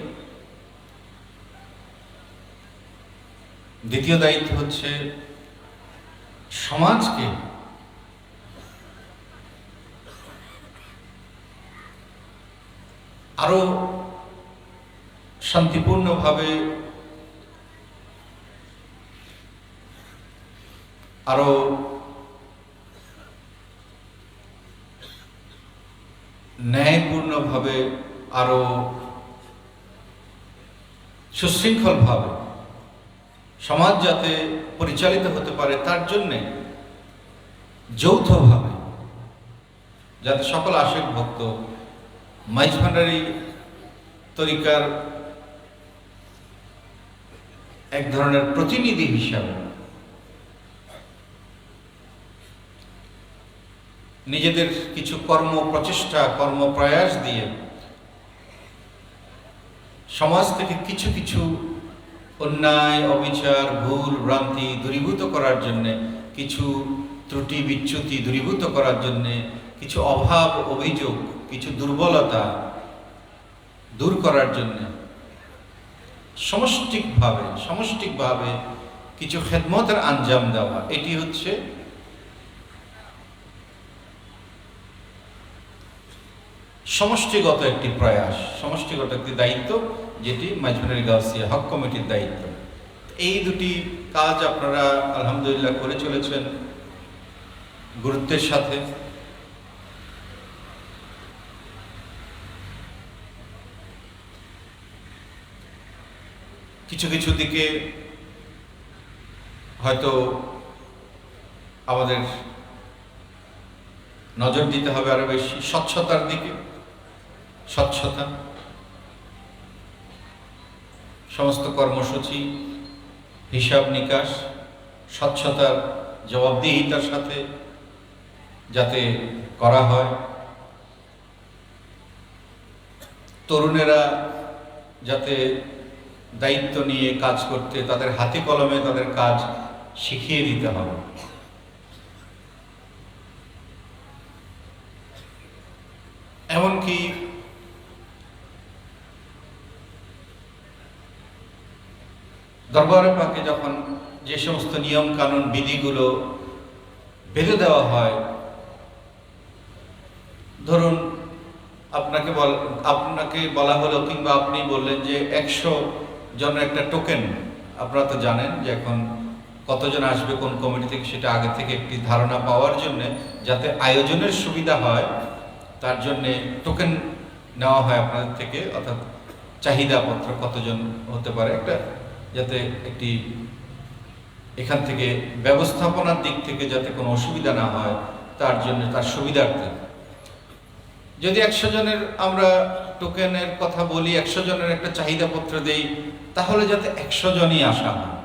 S2: দ্বিতীয় দায়িত্ব হচ্ছে সমাজকে আরো শান্তিপূর্ণভাবে, আরো ন্যায়পূর্ণভাবে, আরো সুশৃঙ্খলভাবে সমাজ যাতে পরিচালিত হতে পারে, তার জন্যে যৌথভাবে যাতে সকল আশেক ভক্ত মাইজ ভান্ডারী তরিকার এক ধরনের প্রতিনিধি হিসাবে নিজেদের কিছু কর্ম প্রচেষ্টা, কর্মপ্রয়াস দিয়ে সমাজ থেকে কিছু কিছু অন্যায়, অবিচার, ভুল ভ্রান্তি দূরীভূত করার জন্যে, কিছু ত্রুটি বিচ্যুতি দূরীভূত করার জন্যে, কিছু অভাব অভিযোগ, কিছু দুর্বলতা দূর করার জন্যে সমষ্টিকভাবে কিছু খেদমতের আঞ্জাম দেওয়া, এটি হচ্ছে সমষ্টিগত একটি প্রয়াস, সমষ্টিগত একটি দায়িত্ব, যেটি মাইজ ভান্ডারী গাউসিয়া হক কমিটির দায়িত্ব। এই দুটি কাজ আপনারা আলহামদুলিল্লাহ করে চলেছেন গুরুত্বের সাথে। কিছু কিছু দিকে হয়তো আমাদের নজর দিতে হবে আরো বেশি, স্বচ্ছতার দিকে। স্বচ্ছতা, সমস্ত কর্মসূচি, হিসাব নিকাশ স্বচ্ছতার, জবাবদিহিতার সাথে যাতে করা হয়। তরুণেরা যাতে দায়িত্ব নিয়ে কাজ করতে, তাদের হাতে কলমে তাদের কাজ শিখিয়ে দিতে হবে। এমনকি দরবারে পাকে যখন যে সমস্ত নিয়ম কানুন বিধিগুলো বেঁধে দেওয়া হয়, ধরুন আপনাকে বলা হলো, কিংবা আপনি বললেন যে 100 জনের একটা টোকেন, আপনারা তো জানেন যে এখন কতজন আসবে কোন কমিটি থেকে, সেটা আগে থেকে একটি ধারণা পাওয়ার জন্য, যাতে আয়োজনের সুবিধা হয়, তার জন্যে টোকেন নেওয়া হয় আপনাদের থেকে, অর্থাৎ চাহিদাপত্র কতজন হতে পারে, একটা যাতে একটি এখান থেকে ব্যবস্থাপনার দিক থেকে যাতে কোনো অসুবিধা না হয়, তার জন্য, তার সুবিধার্থে যদি 100 জনের আমরা টোকেনের কথা বলি, 100 জনের একটা চাহিদাপত্র দেই, তাহলে যাতে 100 জনই আসা হয়।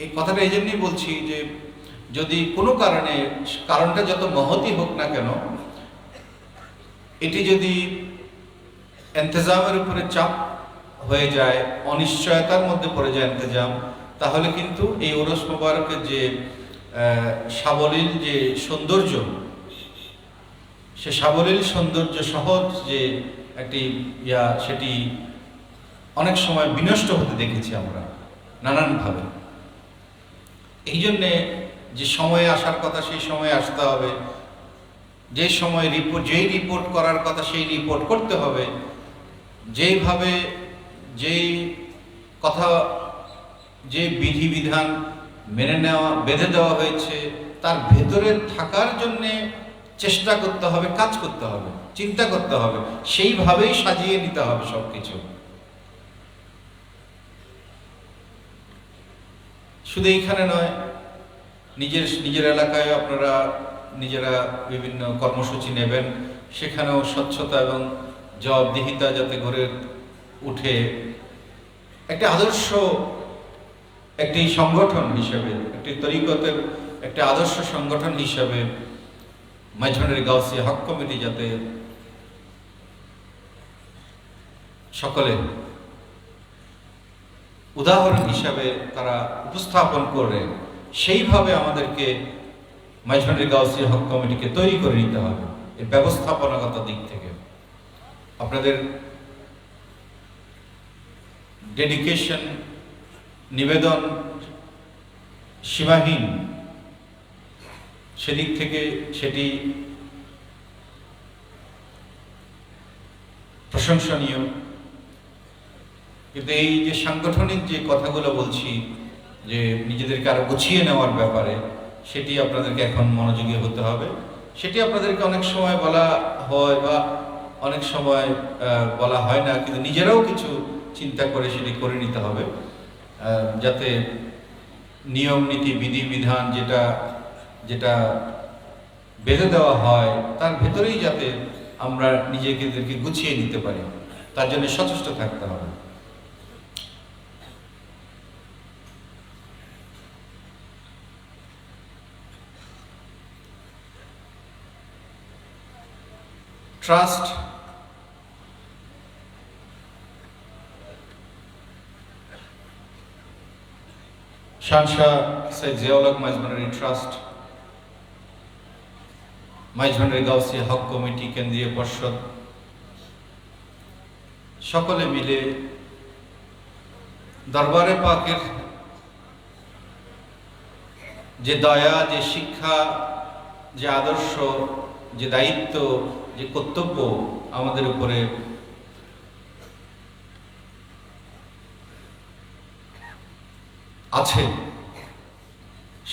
S2: এই কথাটা এই জন্যই বলছি যে যদি কোনো কারণে, কারণটা যত মহৎই হোক না কেন, এটি যদি ইন্তজামের উপরে চাপ হয়ে যায়, অনিশ্চয়তার মধ্যে পড়ে যায় ইন্তেজাম, তাহলে কিন্তু এই ওরস মোবারকের যে সাবলীল যে সৌন্দর্য, সে সাবলীল সৌন্দর্য সহজ যে একটি সেটি অনেক সময় বিনষ্ট হতে দেখেছি আমরা নানানভাবে। এই জন্যে যে সময়ে আসার কথা সেই সময়ে আসতে হবে, যে সময় যেই রিপোর্ট করার কথা সেই রিপোর্ট করতে হবে, যেইভাবে যেই কথা যে বিধিবিধান মেনে নেওয়া বেঁধে দেওয়া হয়েছে তার ভেতরে থাকার জন্যে চেষ্টা করতে হবে, কাজ করতে হবে, চিন্তা করতে হবে, সেইভাবেই সাজিয়ে নিতে হবে সবকিছু। শুধু এইখানে নয়, নিজের এলাকায় আপনারা নিজেরা বিভিন্ন কর্মসূচি নেবেন, সেখানেও স্বচ্ছতা এবং জবাবদিহিতা যাতে গড়ে উঠে একটি আদর্শ একটি সংগঠন হিসেবে, একটি তরিকতের একটি আদর্শ সংগঠন হিসেবে মাইজভান্ডারী গাউসিয়া হক কমিটি যাতে সকলে উদাহরণ হিসাবে তারা উপস্থাপন করে, সেইভাবে আমাদেরকে মাইজভান্ডারী গাউসিয়া হক কমিটিকে তৈরি করে নিতে হবে এর ব্যবস্থাপনাগত দিক থেকে। আপনাদের ডেডিকেশন, নিবেদন সীমাহীন, সেদিক থেকে সেটি প্রশংসনীয়। কিন্তু এই যে সাংগঠনিক যে কথাগুলো বলছি, যে নিজেদেরকে আরো গুছিয়ে নেওয়ার ব্যাপারে, সেটি আপনাদেরকে এখন মনোযোগী হতে হবে। সেটি আপনাদেরকে অনেক সময় বলা হয় বা অনেক সময় বলা হয় না, কিন্তু নিজেরাও কিছু চিন্তা করে সেটি করে নিতে হবে, যাতে নিয়ম নীতি বিধিবিধান যেটা যেটা বেঁধে দেওয়া হয় তার ভেতরেই যাতে আমরা নিজেদেরকে গুছিয়ে নিতে পারি, তার জন্য সচেষ্ট থাকতে হবে। ট্রাস্ট শানশাহ সৈয়দ জিয়াউল হক Maizbhandari trust, Maizbhandari Gausia hoc committee, কেন্দ্রীয় পর্ষদ সকলে মিলে দরবারে পাকের যে দয়া, যে শিক্ষা, যে আদর্শ, যে দায়িত্ব, যে কর্তব্য আমাদের উপরে আছে,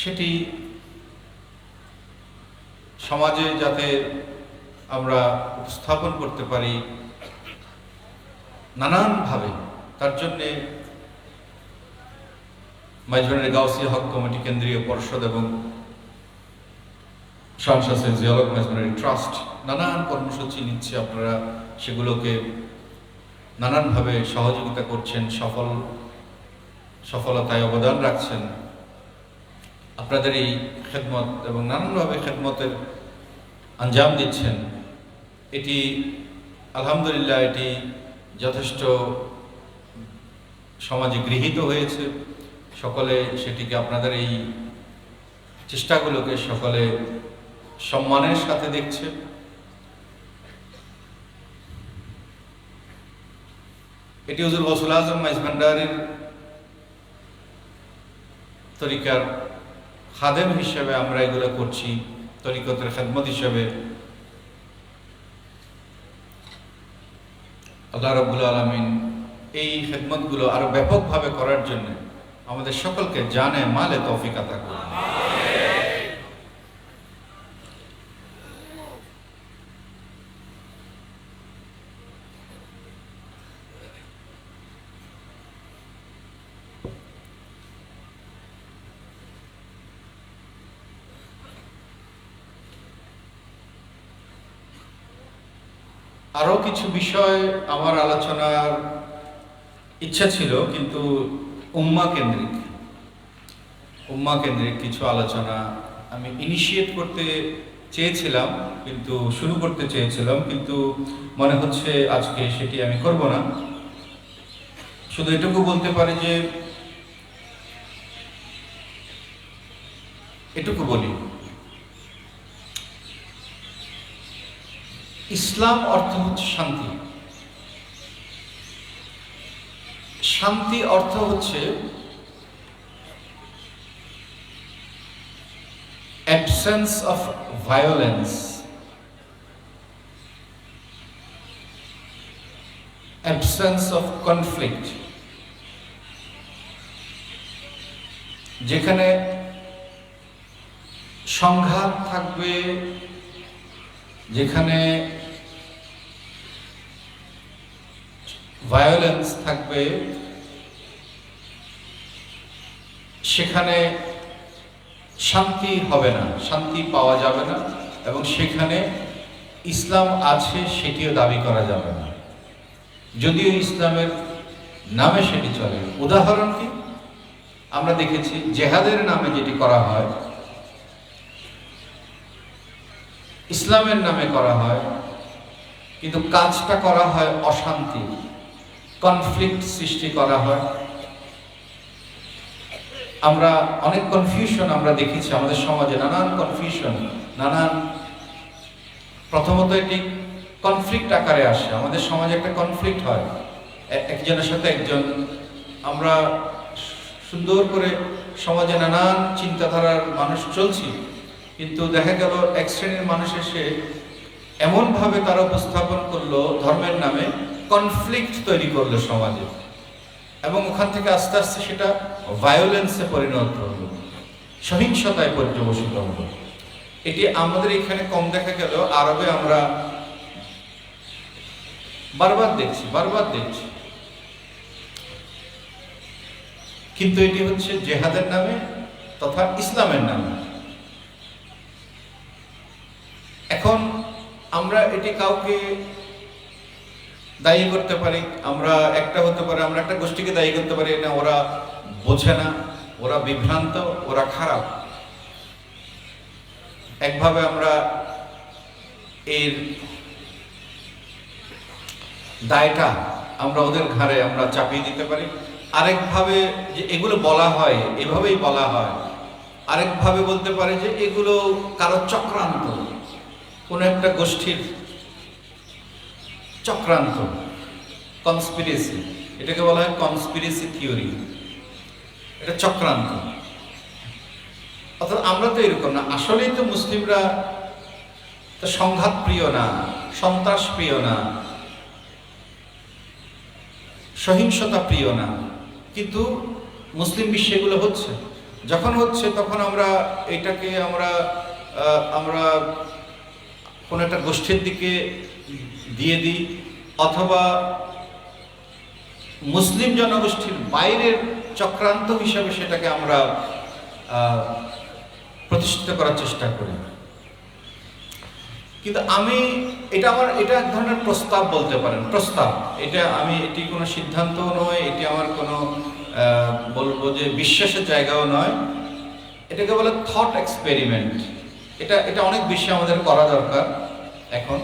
S2: সেটি সমাজে যাতে আমরা উপস্থাপন করতে পারি নানানভাবে, তার জন্যে মাইজভান্ডারী গাউসিয়া হক কমিটি, কেন্দ্রীয় পর্ষদ এবং শানশাহ সৈয়দ জিয়াউল হক মাইজভান্ডারী ট্রাস্ট নানান কর্মসূচি নিচ্ছে। আপনারা সেগুলোকে নানানভাবে সহযোগিতা করছেন, সফলতায় অবদান রাখছেন। আপনাদের এই খেদমত এবং নানানভাবে খেদমতের আঞ্জাম দিচ্ছেন, এটি আলহামদুলিল্লাহ এটি যথেষ্ট সমাজে গৃহীত হয়েছে। সকলে সেটিকে, আপনাদের এই চেষ্টাগুলোকে সকলে সম্মানের সাথে দেখছে। এটি হুজুর গৌসুল আজম মাইজভান্ডারীর তরিকার খাদেম হিসেবে আমরা এগুলো করছি, তরিকতের খেদমত হিসেবে। আল্লাহ রাব্বুল আলামিন এই খেদমতগুলো আরো ব্যাপকভাবে করার জন্য আমাদের সকলকে জানে মালে তৌফিক আতা করুন। আরো কিছু বিষয় আমার আলোচনার ইচ্ছা ছিল, কিন্তু উম্মা কেন্দ্রিক কিছু আলোচনা আমি ইনিশিয়েট করতে চেয়েছিলাম, শুরু করতে চেয়েছিলাম, কিন্তু মনে হচ্ছে আজকে সেটি আমি করব না। শুধু এটুকু বলতে পারি যে, এটুকু বলি, ইসলাম অর্থ হচ্ছে শান্তি। শান্তি অর্থ হচ্ছে absence of violence, absence of conflict. যেখানে সংঘাত থাকবে, যেখানে ভায়োলেন্স থাকবে, সেখানে শান্তি হবে না, শান্তি পাওয়া যাবে না, এবং সেখানে ইসলাম আছে সেটিও দাবি করা যাবে না, যদিও ইসলামের নামে সেটি চলে। উদাহরণ কি? আমরা দেখেছি জেহাদের নামে যেটি করা হয়, ইসলামের নামে করা হয়, কিন্তু কাজটা করা হয় অশান্তি, কনফ্লিক্ট সৃষ্টি করা হয়। আমরা অনেক কনফিউশন আমরা দেখেছি আমাদের সমাজে, নানান কনফিউশন, নানান, প্রথমত এটি কনফ্লিক্ট আকারে আসে। আমাদের সমাজে একটা কনফ্লিক্ট হয়, একজনের সাথে একজন। আমরা সুন্দর করে সমাজে নানান চিন্তাধারার মানুষ চলছি, কিন্তু দেখা গেল এক শ্রেণীর মানুষ এসে এমনভাবে তারা উপস্থাপন করলো ধর্মের নামে, কনফ্লিক্ট তৈরি করলো সমাজে, এবং ওখান থেকে আস্তে আস্তে সেটা ভায়োলেন্সে পরিণত হলো, সহিংসতায় পর্যবসিত হলো। এটি আমাদের এখানে কম দেখা গেল, আরবে আমরা বারবার দেখছি। কিন্তু এটি হচ্ছে জেহাদের নামে তথা ইসলামের নামে। এখন আমরা এটি কাউকে দায়ী করতে পারি, আমরা একটা হতে পারে, আমরা একটা গোষ্ঠীকে দায়ী করতে পারি, না ওরা বোঝে না, ওরা বিভ্রান্ত, ওরা খারাপ। একভাবে আমরা এর দায়টা আমরা ওদের ঘাড়ে আমরা চাপিয়ে দিতে পারি। আরেকভাবে যে এগুলো বলা হয়, এভাবেই বলা হয়। আরেকভাবে বলতে পারে যে এগুলো কারো চক্রান্ত, কোন একটা গোষ্ঠীর চক্রান্ত, কনস্পিরেসি। এটাকে বলা হয় কনস্পিরেসি থিওরি, এটা চক্রান্ত। অর্থাৎ আমরা তো এরকম না, আসলেই তো মুসলিমরা তো সংঘাত প্রিয় না, সন্ত্রাস প্রিয় না, সহিংসতা প্রিয় না, কিন্তু মুসলিম বিশ্বে এগুলো হচ্ছে। যখন হচ্ছে তখন আমরা এটাকে আমরা কোনো একটা গোষ্ঠীর দিকে দিয়ে দিই, অথবা মুসলিম জনগোষ্ঠীর বাইরের চক্রান্ত হিসাবে সেটাকে আমরা প্রতিষ্ঠিত করার চেষ্টা করি। কিন্তু এটা এক ধরনের প্রস্তাব বলতে পারেন, প্রস্তাব। এটি কোনো সিদ্ধান্ত নয়, এটি আমার কোনো বলবো যে বিশ্বাসের জায়গাও নয়। এটাকে বলে থট এক্সপেরিমেন্ট। এটা অনেক বেশি আমাদের করা দরকার এখন।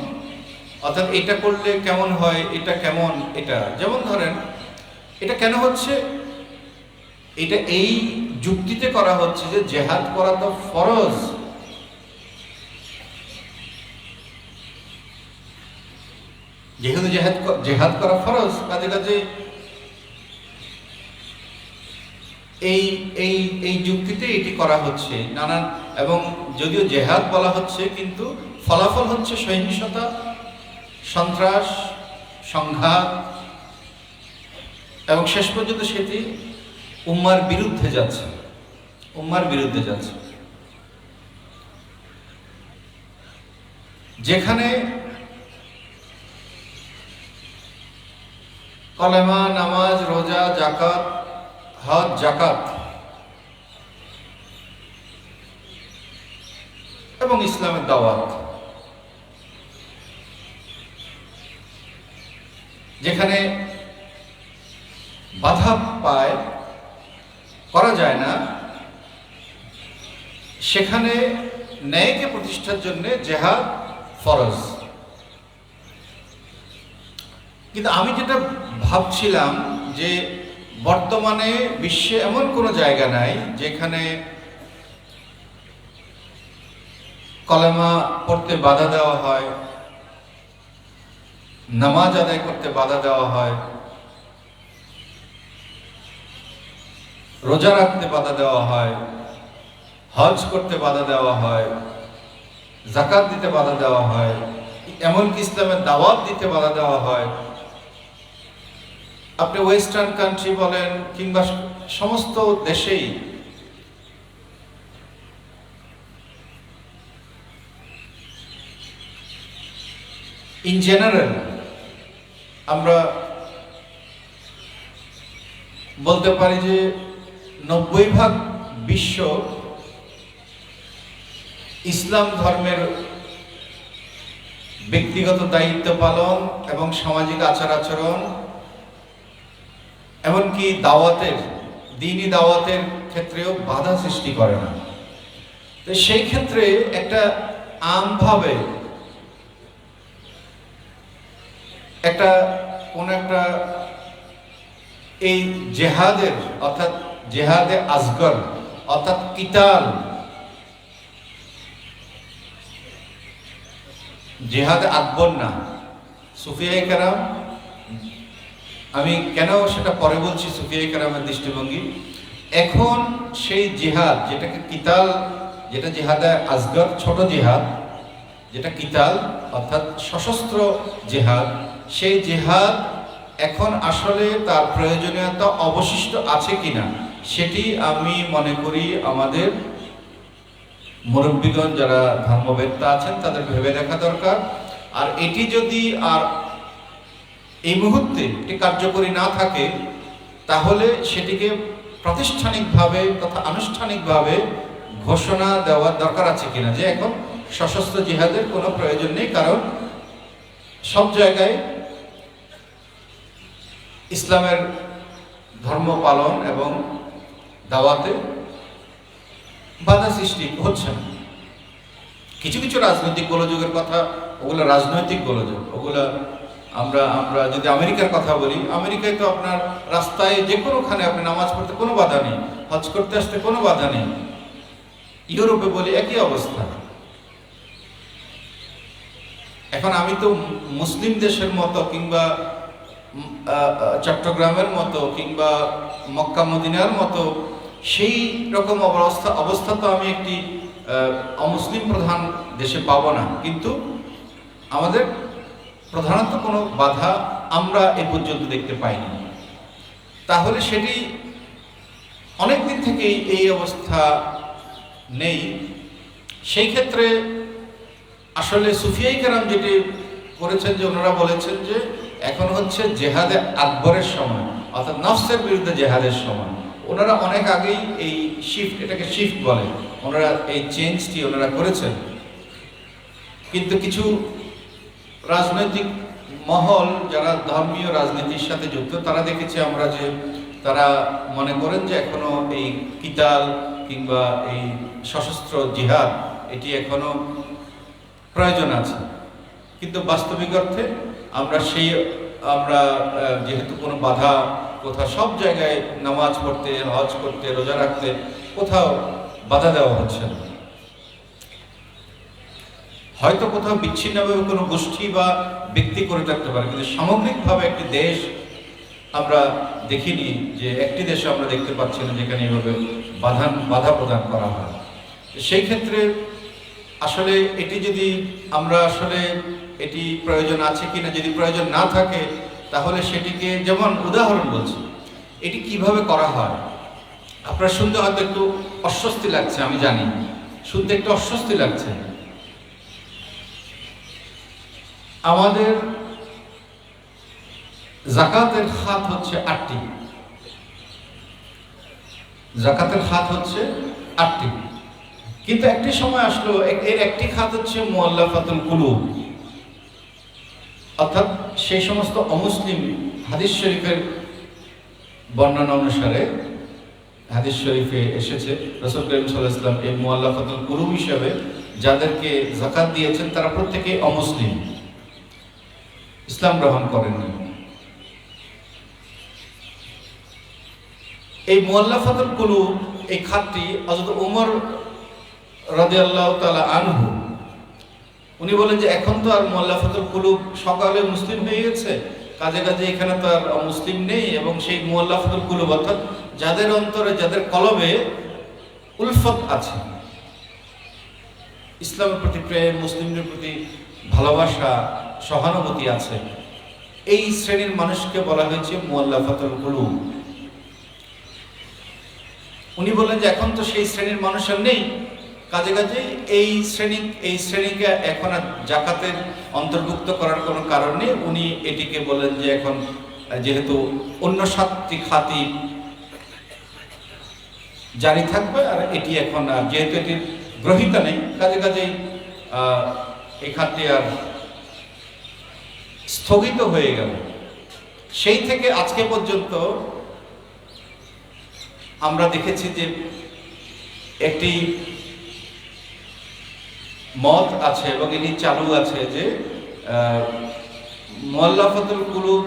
S2: অর্থাৎ এটা করলে কেমন হয়, এটা কেমন, এটা যেমন ধরেন এটা কেন হচ্ছে, এটা এই যুক্তিতে করা হচ্ছে যে জেহাদ করা তো ফরজ। যেহেতু জেহাদ করা ফরজ, কাজে এই যুক্তিতে এটি করা হচ্ছে নানান। এবং যদিও জেহাদ বলা হচ্ছে, কিন্তু ফলাফল হচ্ছে সহিংসতা, সন্ত্রাস, সংঘাত, এবং শেষ পর্যন্ত সেটি উম্মার বিরুদ্ধে যাচ্ছে। যেখানে কলেমা, নামাজ, রোজা, জাকাত, হজ, জাকাত এবং ইসলামের দাওয়াত, যেখানে বাধা পায়, করা যায় না, সেখানে ন্যায়কে প্রতিষ্ঠার জন্য জেহাদ ফরজ। কিন্তু আমি যেটা ভাবছিলাম যে বর্তমানে বিশ্বে এমন কোনো জায়গা নাই যেখানে কলেমা পড়তে বাধা দেওয়া হয়, নামাজ আদায় করতে বাধা দেওয়া হয়, রোজা রাখতে বাধা দেওয়া হয়, হজ করতে বাধা দেওয়া হয়, যাকাত দিতে বাধা দেওয়া হয়, এমনকি ইসলামের দাওয়াত দিতে বাধা দেওয়া হয়। আপনি ওয়েস্টার্ন কান্ট্রি বলেন কিংবা সমস্ত দেশেই ইন জেনারেল আমরা বলতে পারি যে 90% বিশ্ব ইসলাম ধর্মের ব্যক্তিগত দায়িত্ব পালন এবং সামাজিক আচার আচরণ, এমনকি দাওয়াতের, দ্বীনি দাওয়াতের ক্ষেত্রেও বাধা সৃষ্টি করে না। তো সেই ক্ষেত্রে একটা আমভাবে কোন একটা এই জেহাদের অর্থাৎ জেহাদে আসগর অর্থাৎ কিতাল, জেহাদে আকবর না, সুফিয়ায়ে কেরাম, আমি কেন সেটা পরে বলছি সুফিয়ায়ে কেরামের দৃষ্টিভঙ্গি। এখন সেই জিহাদ যেটাকে কিতাল, যেটা জেহাদে আসগর ছোট জিহাদ, যেটা কিতাল অর্থাৎ সশস্ত্র জিহাদ, সেই জিহাদ এখন আসলে তার প্রয়োজনীয়তা অবশিষ্ট আছে কিনা সেটি আমি মনে করি আমাদের মুরব্বীগণ যারা ধর্মবেত্তা আছেন তাদের ভেবে দেখা দরকার। আর এটি যদি আর এই মুহূর্তে এটি কার্যকরী না থাকে তাহলে সেটিকে প্রাতিষ্ঠানিকভাবে তথা আনুষ্ঠানিকভাবে ঘোষণা দেওয়ার দরকার আছে কিনা যে এখন সশস্ত্র জিহাদের কোনো প্রয়োজন নেই, কারণ সব জায়গায় ইসলামের ধর্ম পালন এবং দাওয়াতে বাধা সৃষ্টি হচ্ছে না। কিছু কিছু রাজনৈতিক গোলযোগের কথা, ওগুলো রাজনৈতিক গোলযোগ, ওগুলো আমরা যদি আমেরিকার কথা বলি, আমেরিকায় তো আপনার রাস্তায় যে কোনোখানে আপনি নামাজ পড়তে কোনো বাধা নেই, হজ করতে আসতে কোনো বাধা নেই। ইউরোপে বলি একই অবস্থা। এখন আমি তো মুসলিম দেশের মতো কিংবা চট্টগ্রামের মতো কিংবা মক্কা মদিনার মতো সেই রকম অবস্থা তো আমি একটি অমুসলিম প্রধান দেশে পাবো না, কিন্তু আমাদের প্রধানত কোনো বাধা আমরা এ পর্যন্ত দেখতে পাইনি। তাহলে সেটি অনেক দিন থেকেই এই অবস্থা নেই। সেই ক্ষেত্রে আসলে সুফিয়ায়ে কেরাম যেটি করেছেন যে ওনারা বলেছেন যে এখন হচ্ছে জেহাদে আকবরের সময়, অর্থাৎ নফসের বিরুদ্ধে জেহাদের সময়। ওনারা অনেক আগেই এই শিফট, এটাকে শিফট বলে, ওনারা এই চেঞ্জটি ওনারা করেছেন। কিন্তু কিছু রাজনৈতিক মহল যারা ধর্মীয় রাজনীতির সাথে যুক্ত তারা দেখেছি আমরা যে তারা মনে করেন যে এখনো এই কিতাল কিংবা এই সশস্ত্র জিহাদ এটি এখনো প্রয়োজন আছে। কিন্তু বাস্তবিক অর্থে আমরা যেহেতু কোনো বাধা কোথাও সব জায়গায় নামাজ পড়তে, হজ করতে, রোজা রাখতে কোথাও বাধা দেওয়া হচ্ছে না। হয়তো কোথাও বিচ্ছিন্নভাবে কোনো গোষ্ঠী বা ব্যক্তি করে থাকতে পারে, কিন্তু সামগ্রিকভাবে একটি দেশ আমরা দেখিনি যে একটি দেশে আমরা দেখতে পাচ্ছি না যেখানে এইভাবে বাধা প্রদান করা হয়। সেই ক্ষেত্রে আসলে এটি যদি আমরা আসলে এটি প্রয়োজন আছে কিনা, যদি প্রয়োজন না থাকে তাহলে সেটিকে, যেমন উদাহরণ বলছি, এটি কিভাবে করা হয়। আপনার শুনতে হয়তো একটু অস্বস্তি লাগছে, আমি জানি শুনতে একটু অস্বস্তি লাগছে। আমাদের যাকাতের খাত হচ্ছে 8টি, যাকাতের খাত হচ্ছে 8টি, কিন্তু একটি সময় আসলো এর একটি খাত হচ্ছে মুআল্লাফাতুল কুলুব, অর্থাৎ সেই সমস্ত অমুসলিম, হাদিস শরীফের বর্ণনা অনুসারে হাদিস শরীফে এসেছে রাসূল করিম সাল্লাল্লাহু আলাইহি ওয়াসাল্লাম এই মুআল্লাফাতুল কুলুব হিসেবে যাদেরকে যাকাত দিয়েছেন তারা প্রত্যেকেই অমুসলিম, ইসলাম গ্রহণ করেননি। এই মুআল্লাফাতুল কুলুব, এই খাতটি হযরত ওমর রাদিয়াল্লাহু তাআলা আনহু উনি বলেন যে এখন তো আর মুআল্লাফাতুল কুলুব সকালে মুসলিম হয়ে গেছে, কাজে কাজে এখানে তো আর মুসলিম নেই, এবং সেই মুআল্লাফাতুল কুলুব অর্থাৎ যাদের অন্তরে, যাদের কলবে উলফত আছে, ইসলামের প্রতি প্রেম, মুসলিমদের প্রতি ভালোবাসা, সহানুভূতি আছে, এই শ্রেণীর মানুষকে বলা হয়েছে মুআল্লাফাতুল কুলুব। উনি বলেন যে এখন তো সেই শ্রেণীর মানুষ আর নেই, কাজে কাজে এই শ্রেণীকে এখন আর জাকাতের অন্তর্ভুক্ত করার কোনো কারণ নেই। উনি এটিকে বলেন যে এখন যেহেতু অন্য 7টি খাতই জারি থাকবে, আর এটি এখন যেহেতু এটির গ্রহিতা নেই, কাজে কাজেই এই খাতটি আর স্থগিত হয়ে গেল। সেই থেকে আজকে পর্যন্ত আমরা দেখেছি যে একটি মত আছে এবং এটি চালু আছে যে মুআল্লাফাতুল কুলুব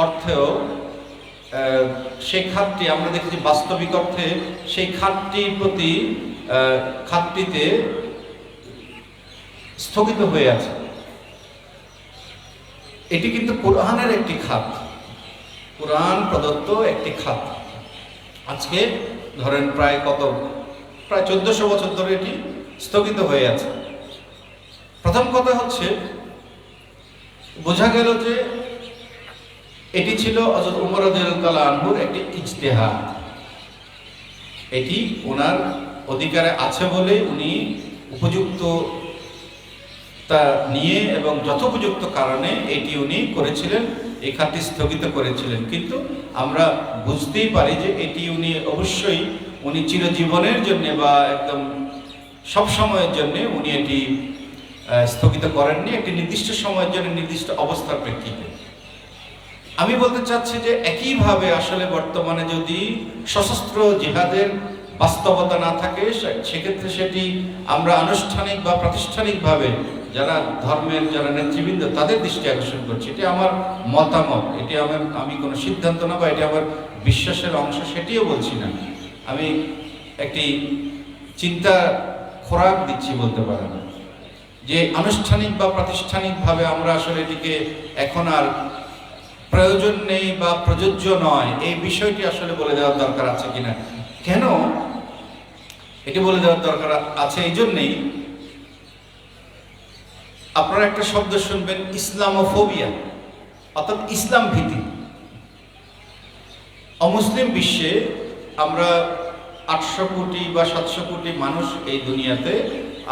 S2: অর্থেও সেই খাতটি আমরা দেখেছি বাস্তবিক অর্থে সেই খাতটিতে স্থগিত হয়ে আছে। এটি কিন্তু কোরআনের একটি খাত, কোরআন প্রদত্ত একটি খাত। আজকে ধরেন প্রায় 1400 বছর ধরে এটি স্থগিত হয়ে আছে। প্রথম কথা হচ্ছে, বোঝা গেল যে এটি ছিল হযরত ওমর রাদিয়াল্লাহু তাআলা আনহুর একটি ইজতিহাদ। এটি ওনার অধিকারে আছে বলে উনি উপযুক্ততা নিয়ে এবং যথোপযুক্ত কারণে এটি উনি করেছিলেন, এই খাতটি স্থগিত করেছিলেন। কিন্তু আমরা বুঝতেই পারি যে এটি অবশ্যই উনি চিরজীবনের জন্য বা একদম সব সময়ের জন্য উনি এটি স্থগিত করেননি, একটি নির্দিষ্ট সময়ের জন্য, নির্দিষ্ট অবস্থার প্রেক্ষিতে। আমি বলতে চাচ্ছি যে একইভাবে আসলে বর্তমানে যদি সশস্ত্র জিহাদের বাস্তবতা না থাকে, সেক্ষেত্রে সেটি আমরা আনুষ্ঠানিক বা প্রাতিষ্ঠানিকভাবে যারা ধর্মের যারা নেতৃবৃন্দ তাদের দৃষ্টি আকর্ষণ করছি। এটি আমার মতামত, এটি আমি কোনো সিদ্ধান্ত না বা এটি আমার বিশ্বাসের অংশ সেটিও বলছি না, আমি একটি চিন্তা খোরাক দিচ্ছি বলতে পারেন, যে আনুষ্ঠানিক বা প্রাতিষ্ঠানিকভাবে আমরা আসলে এটিকে এখন আর প্রয়োজন নেই বা প্রযোজ্য নয়, এই বিষয়টি আসলে বলে দেওয়ার দরকার আছে কিনা। কেন এটি বলে দেওয়ার দরকার আছে? এই জন্যেই আপনারা একটা শব্দ শুনবেন, ইসলামোফোবিয়া, অর্থাৎ ইসলাম ভীতি। অমুসলিম বিশ্বে আমরা 800 কোটি বা 700 কোটি মানুষ এই দুনিয়াতে,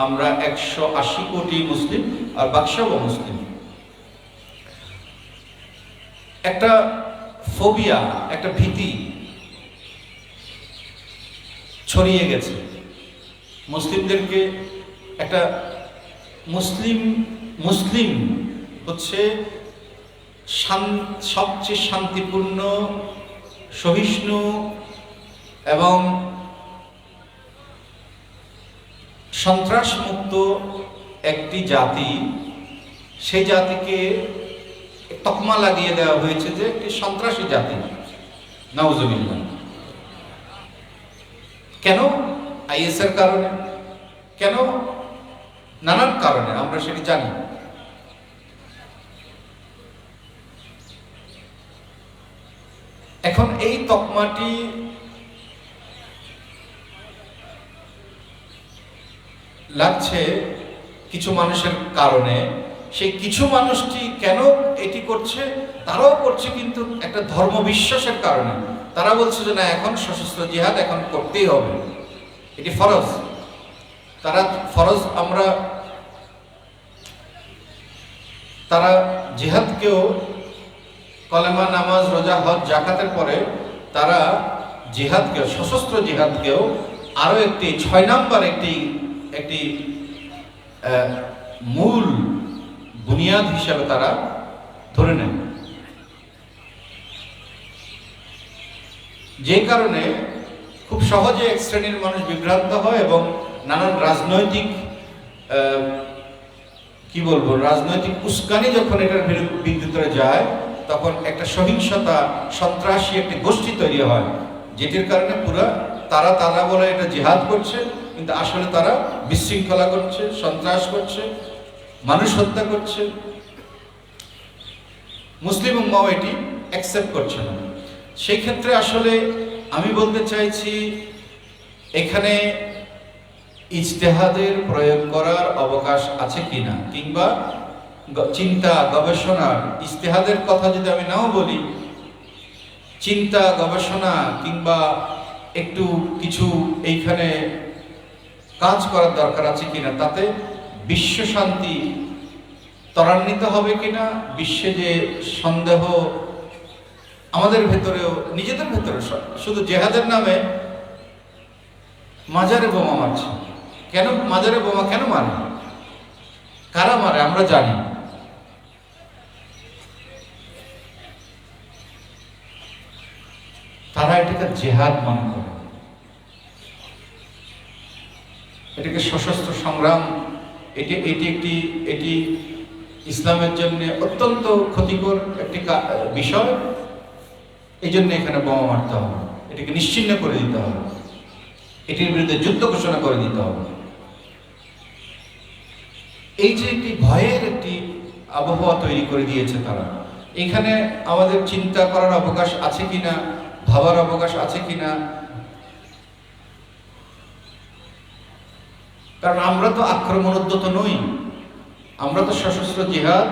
S2: আমরা 180 কোটি মুসলিম আর বাকি অমুসলিম। একটা ফোবিয়া, একটা ভীতি ছড়িয়ে গেছে মুসলিমদেরকে। একটা মুসলিম হচ্ছে সবচেয়ে শান্তিপূর্ণ, সহিষ্ণু এবং সন্ত্রাসমুক্ত একটি জাতি। সেই জাতিকে তকমা লাগিয়ে দেওয়া হয়েছে যে একটি সন্ত্রাসী জাতি, নাউজুবিল্লাহ। কেন? আইএস এর কারণে, কেন? নানান কারণে, আমরা সেটি জানি। এখন এই তকমাটি লাগছে কিছু মানুষের কারণে। সেই কিছু মানুষটি কেন এটি করছে? তারাও করছে কিন্তু একটা ধর্ম বিশ্বাসের কারণে। তারা বলছে যে না, এখন সশস্ত্র জিহাদ এখন করতেই হবে, এটি ফরজ। তারা জিহাদকেও, কলেমা, নামাজ, রোজা, হজ, জাকাতের পরে তারা জিহাদকেও, সশস্ত্র জিহাদকেও আরো একটি 6 নম্বর একটি মূল বুনিয়াদ হিসাবে তারা ধরে নেন। যে কারণে খুব সহজে এক শ্রেণীর মানুষ বিভ্রান্ত হয় এবং নানান রাজনৈতিক রাজনৈতিক উস্কানি যখন এটার বিরুদ্ধে যায়, তখন একটা সহিংসতা, সন্ত্রাসী একটি গোষ্ঠী তৈরি হয়, যেটির কারণে পুরা তারা বলে এটা জিহাদ করছে, কিন্তু আসলে তারা বিশৃঙ্খলা করছে, সন্ত্রাস করছে, মানুষ হত্যা করছে। মুসলিম উম্মাও এটি অ্যাকসেপ্ট করছে না। সেই ক্ষেত্রে আসলে আমি বলতে চাইছি, এখানে ইজতেহাদের প্রয়োগ করার অবকাশ আছে কিনা, কিংবা চিন্তা গবেষণার ইজতেহাদের কথা যদি আমি নাও বলি, চিন্তা গবেষণা কিংবা একটু কিছু এইখানে কাজ করার দরকার আছে কিনা, তাতে বিশ্ব শান্তি ত্বরান্বিত হবে কিনা, বিশ্বে যে সন্দেহ আমাদের ভেতরেও, নিজেদের ভেতরে, শুধু জেহাদের নামে মাজারে বোমা মারছে। কেন মাজারে বোমা কেন মারে, কারা মারে আমরা জানি। তারা এটাকে জেহাদ মনে করে, এটাকে সশস্ত্র সংগ্রাম, এটি ইসলামের জন্য অত্যন্ত ক্ষতিকর একটি বিষয়। এই জন্য এখানে বোমা মারতে হবে, এটাকে নিশ্চিহ্ন করে দিতে হবে, এটির বিরুদ্ধে যুদ্ধ ঘোষণা করে দিতে হবে। এই যে একটি ভয়ের একটি আবহাওয়া তৈরি করে দিয়েছে তারা, এখানে আমাদের চিন্তা করার অবকাশ আছে কিনা, ভাবার অবকাশ আছে কিনা। কারণ আমরা তো আক্রমণোদ্যত নই, আমরা তো সশস্ত্র জিহাদ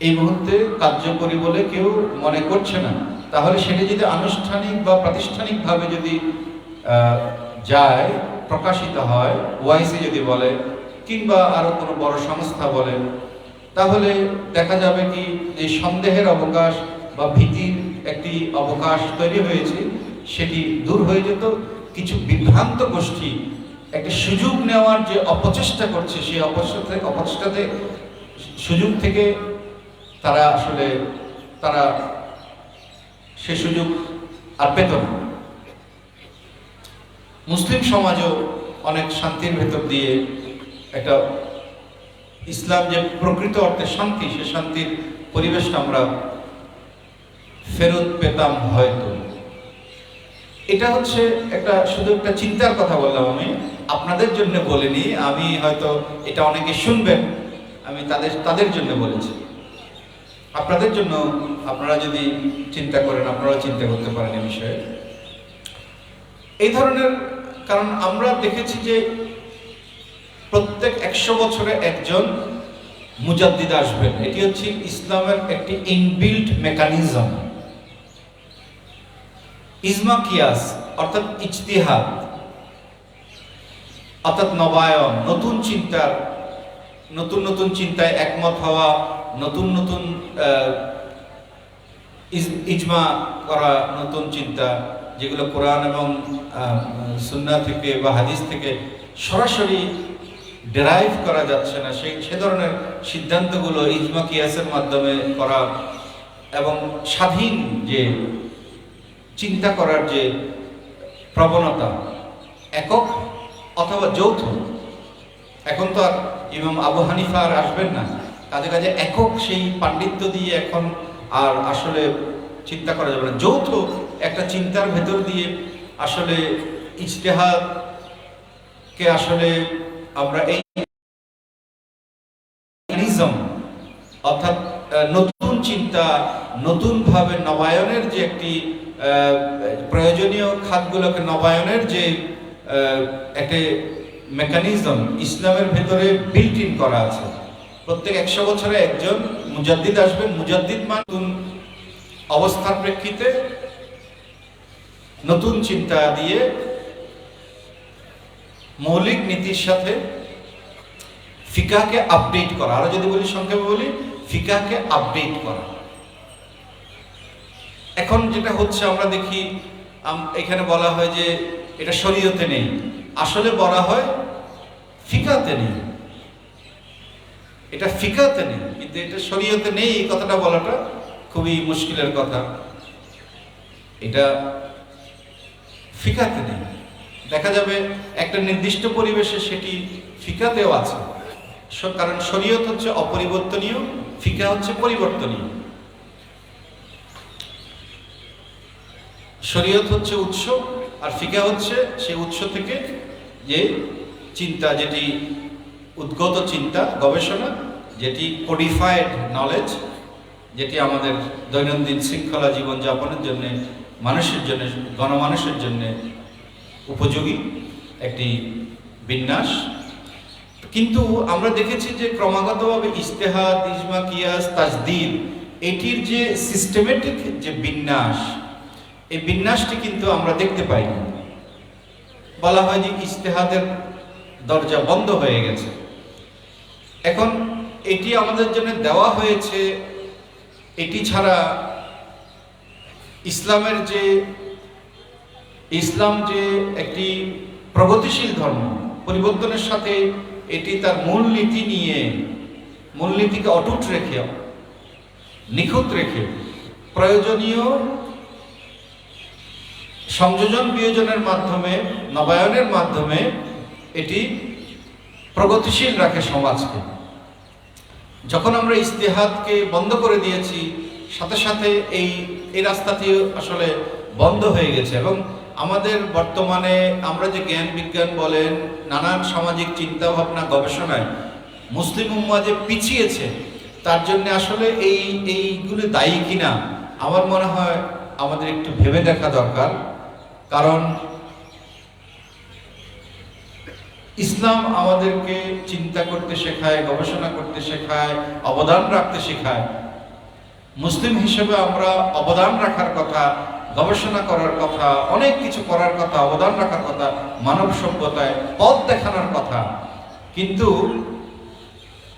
S2: এই মুহূর্তে কার্যকরী বলে কেউ মনে করছে না। তাহলে সেটা যদি আনুষ্ঠানিক বা প্রাতিষ্ঠানিকভাবে যদি যায়, প্রকাশিত হয়, ওয়াইসি যদি বলে কিংবা আরো কোনো বড় সংস্থা বলে, তাহলে দেখা যাবে কি যে সন্দেহের অবকাশ বা ভীতির একটি অবকাশ তৈরি হয়েছে, সেটি দূর হয়ে যেত। কিছু বিভ্রান্ত গোষ্ঠী একটা সুযোগ নেওয়ার যে অপচেষ্টা করছে, সেই অপচেষ্টাতে সুযোগ থেকে তারা সে সুযোগ আর পেত না। মুসলিম সমাজও অনেক শান্তির ভেতর দিয়ে একটা ইসলাম যে প্রকৃত অর্থে শান্তি, সে শান্তির পরিবেশটা আমরা ফেরত পেতাম হয়তো। এটা হচ্ছে শুধু একটা চিন্তার কথা বললাম, আমি আপনাদের জন্য বলিনি। আমি হয়তো এটা অনেকে শুনবেন, আমি তাদের জন্য বলেছি। আপনাদের জন্য, আপনারা যদি চিন্তা করেন, আপনারাও চিন্তা করতে পারেন এই বিষয়ে। এই ধরনের, কারণ আমরা দেখেছি যে প্রত্যেক 100 বছরে একজন মুজাদ্দিদ আসবেন। এটি হচ্ছে ইসলামের একটি ইনবিল্ট মেকানিজম। ইজমা কিয়াস অর্থাৎ ইজতিহাদ, অর্থাৎ নবায়ন, নতুন চিন্তায় একমত হওয়া, নতুন ইজমা করা, নতুন চিন্তা যেগুলো কোরআন এবং সুন্নাহ থেকে বা হাদিস থেকে সরাসরি ডেরাইভ করা যাচ্ছে না, সে ধরনের সিদ্ধান্তগুলো ইজমা কিয়াসের মাধ্যমে করা, এবং স্বাধীন যে চিন্তা করার যে প্রবণতা, একক অথবা যৌথ। এখন তো আর ইমাম আবু হানিফা আর আসবেন না, কাজে একক সেই পাণ্ডিত্য দিয়ে এখন আর আসলে চিন্তা করা যাবে না। যৌথ একটা চিন্তার ভেতর দিয়ে আসলে ইজতিহাদকে আসলে আমরা এই অর্থাৎ নতুন চিন্তা, নতুনভাবে নবায়নের যে একটি প্রয়োজনীয় খাতগুলোকে নবায়নের যে একটা মেকানিজম ইসলামের ভেতরে বিল্ট ইন করা আছে। প্রত্যেক 100 বছরে একজন মুজাদ্দিদ আসবেন। মুজাদ্দিদ মানে নতুন অবস্থার প্রেক্ষিতে নতুন চিন্তা দিয়ে মৌলিক নীতির সাথে ফিকাহকে আপডেট করা। আরো যদি বলি, সংক্ষেপে বলি, ফিকাহকে আপডেট করা। এখন যেটা হচ্ছে আমরা দেখি, এখানে বলা হয় যে এটা শরীয়তে নেই, আসলে বলা হয় ফিকাহতে নেই। এটা ফিকাহতে নেই, কিন্তু এটা শরীয়তে নেই, এই কথাটা বলাটা খুবই মুশকিলের কথা। এটা ফিকাহতে নেই, দেখা যাবে একটা নির্দিষ্ট পরিবেশে সেটি ফিকাহতেও আছে। কারণ শরীয়ত হচ্ছে অপরিবর্তনীয়, ফিকাহ হচ্ছে পরিবর্তনীয়। শরীয়ত হচ্ছে উৎস, আর ফিকহ হচ্ছে সেই উৎস থেকে যে চিন্তা, যেটি উদ্গত চিন্তা, গবেষণা, যেটি কোডিফাইড নলেজ, যেটি আমাদের দৈনন্দিন শৃঙ্খলা জীবনযাপনের জন্য, মানুষের জন্য, গণমানুষের জন্য উপযোগী একটি বিন্যাস। কিন্তু আমরা দেখেছি যে ক্রমাগতভাবে ইজতিহাদ, ইজমা, কিয়াস, তাজদিদ, এটির যে সিস্টেমেটিক যে বিন্যাস, এই বিন্যাসটি কিন্তু আমরা দেখতে পাই না। বলা হয় যে ইজতিহাদের দরজা বন্ধ হয়ে গেছে। এখন এটি আমাদের জন্য দেওয়া হয়েছে, এটি ছাড়া ইসলাম যে একটি প্রগতিশীল ধর্ম, পরিবর্তনের সাথে এটি তার মূলনীতিকে অটুট রেখে, নিখুঁত রেখে, প্রয়োজনীয় সংযোজন বিয়োজনের মাধ্যমে, নবায়নের মাধ্যমে এটি প্রগতিশীল রাখে সমাজকে। যখন আমরা ইজতিহাদকে বন্ধ করে দিয়েছি, সাথে সাথে এই রাস্তাটি আসলে বন্ধ হয়ে গেছে। এবং আমাদের বর্তমানে আমরা যে জ্ঞান বিজ্ঞান বলেন, নানান সামাজিক চিন্তা ভাবনা, গবেষণায় মুসলিম উম্মাহ যে পিছিয়েছে, তার জন্য আসলে এইগুলো দায়ী কিনা আমার মনে হয় আমাদের একটু ভেবে দেখা দরকার। কারণ ইসলাম আমাদেরকে চিন্তা করতে শেখায়, গবেষণা করতে শেখায়, অবদান রাখতে শেখায়। মুসলিম হিসেবে আমরা অবদান রাখার কথা, গবেষণা করার কথা, অনেক কিছু করার কথা, অবদান রাখার কথা, মানব সভ্যতায় পথ দেখানোর কথা। কিন্তু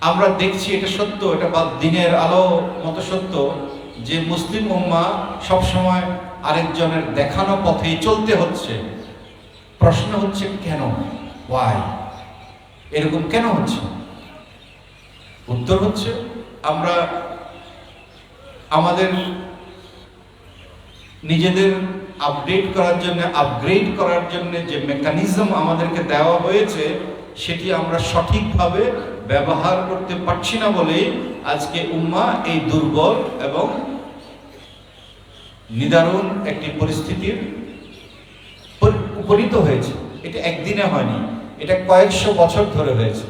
S2: আমরা দেখছি, এটা সত্য, এটা দিনের আলো মতো সত্য, যে মুসলিম উম্মাহ সবসময় আরেকজনের দেখানো পথেই চলতে হচ্ছে। প্রশ্ন হচ্ছে কেন? ওয়াই? এরকম কেন হচ্ছে? উত্তর হচ্ছে, আমরা আমাদের নিজেদের আপডেট করার জন্য, আপগ্রেড করার জন্য যে মেকানিজম আমাদেরকে দেওয়া হয়েছে, সেটি আমরা সঠিকভাবে ব্যবহার করতে পারছি না বলেই আজকে উম্মাহ এই দুর্বল এবং নিদারুণ একটি পরিস্থিতির উপনীত হয়েছে। এটা একদিনে হয়নি, এটা কয়েকশো বছর ধরে হয়েছে।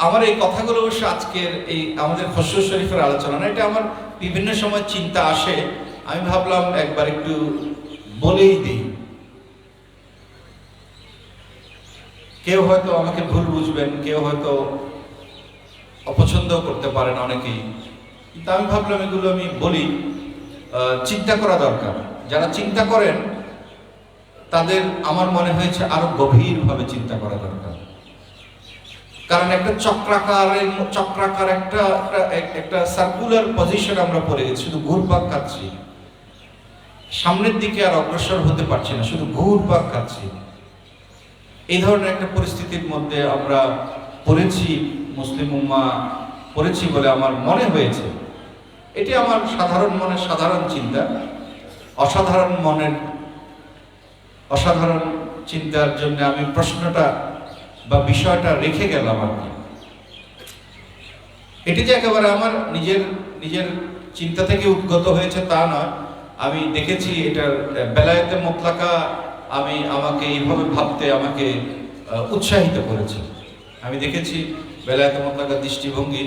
S2: আমার এই কথাগুলো অবশ্য আজকের এই আমাদের খসরু শরীফের আলোচনা না, এটা আমার বিভিন্ন সময় চিন্তা আসে, আমি ভাবলাম একবার একটু বলেই দিই। কেউ হয়তো আমাকে ভুল বুঝবেন, কেউ হয়তো অপছন্দ করতে পারেন অনেকেই, কিন্তু আমি ভাবলাম এগুলো আমি বলি, চিন্তা করা দরকার। যারা চিন্তা করেন তাদের আমার মনে হয়েছে আরো গভীরভাবে চিন্তা করা দরকার। কারণ একটা চক্রাকার একটা সার্কুলার পজিশন আমরা পড়ে গেছি, শুধু ঘুরপাক খাচ্ছি, সামনের দিকে আর অগ্রসর হতে পারছি না, শুধু ঘুরপাক খাচ্ছি। এই ধরনের একটা পরিস্থিতির মধ্যে আমরা পড়েছি, মুসলিম উম্মাহ পড়েছি বলে আমার মনে হয়েছে। এটি আমার সাধারণ মনের সাধারণ চিন্তা, অসাধারণ চিন্তার জন্য আমি প্রশ্নটা বা বিষয়টা রেখে গেলাম আর কি। এটি যে একেবারে আমার নিজের চিন্তা থেকে উদ্গত হয়েছে তা নয়, আমি দেখেছি এটার বেলায়েতে মুতলাকা আমাকে এইভাবে ভাবতে আমাকে উৎসাহিত করেছে। আমি দেখেছি বেলায়েতে মুতলাকা দৃষ্টিভঙ্গি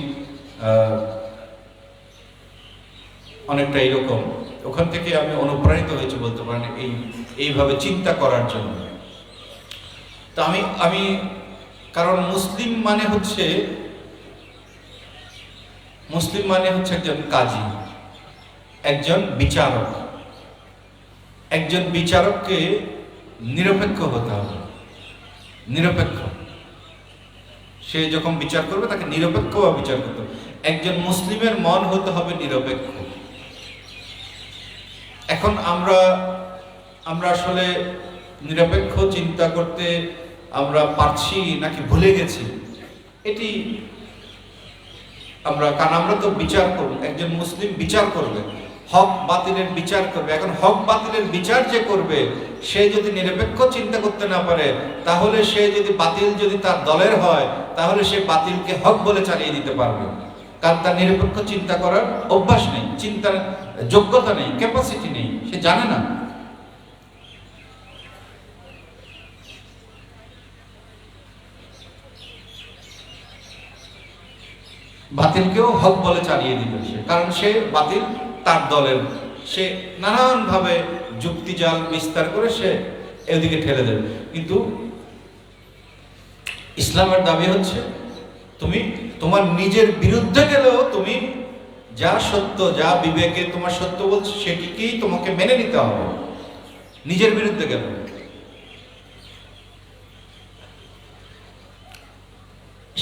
S2: অনেকটা এইরকম, ওখান থেকে আমি অনুপ্রাণিত হয়েছি বলতে পারেন এইভাবে চিন্তা করার জন্য। তো আমি কারণ মুসলিম মানে হচ্ছে একজন কাজী, একজন বিচারক। একজন বিচারককে নিরপেক্ষ হতে হবে, নিরপেক্ষ। সে যখন বিচার করবে তাকে নিরপেক্ষভাবে বিচার করতে হবে। একজন মুসলিমের মন হতে হবে নিরপেক্ষ। এখন আমরা আসলে নিরপেক্ষ চিন্তা করতে আমরা পারছি নাকি ভুলে গেছি, এটি কারণ আমরা তো বিচার করব, একজন মুসলিম বিচার করবে, হক বাতিলের বিচার করবে। এখন হক বাতিলের বিচার যে করবে, সে যদি নিরপেক্ষ চিন্তা করতে না পারে, তাহলে সে যদি বাতিল যদি তার দলের হয়, তাহলে সে বাতিলকে হক বলে চালিয়ে দিতে পারবে। কারণ তার নিরপেক্ষ চিন্তা করার অভ্যাস নেই, চিন্তার যোগ্যতা নেই, ক্যাপাসিটি নেই, সে জানে না। বাতিলকেও হক বলে চালিয়ে দিবে সে, কারণ সে বাতিল তার দলের, সে নানানভাবে যুক্তিজাল বিস্তার করে সে এদিকে ঠেলে দেবে। কিন্তু ইসলামের দাবি হচ্ছে তুমি তোমার নিজের বিরুদ্ধে গেলেও তুমি যা সত্য, যা বিবেকে তোমার সত্য বলছে সেটিকেই তোমাকে মেনে নিতে হবে, নিজের বিরুদ্ধে গেল।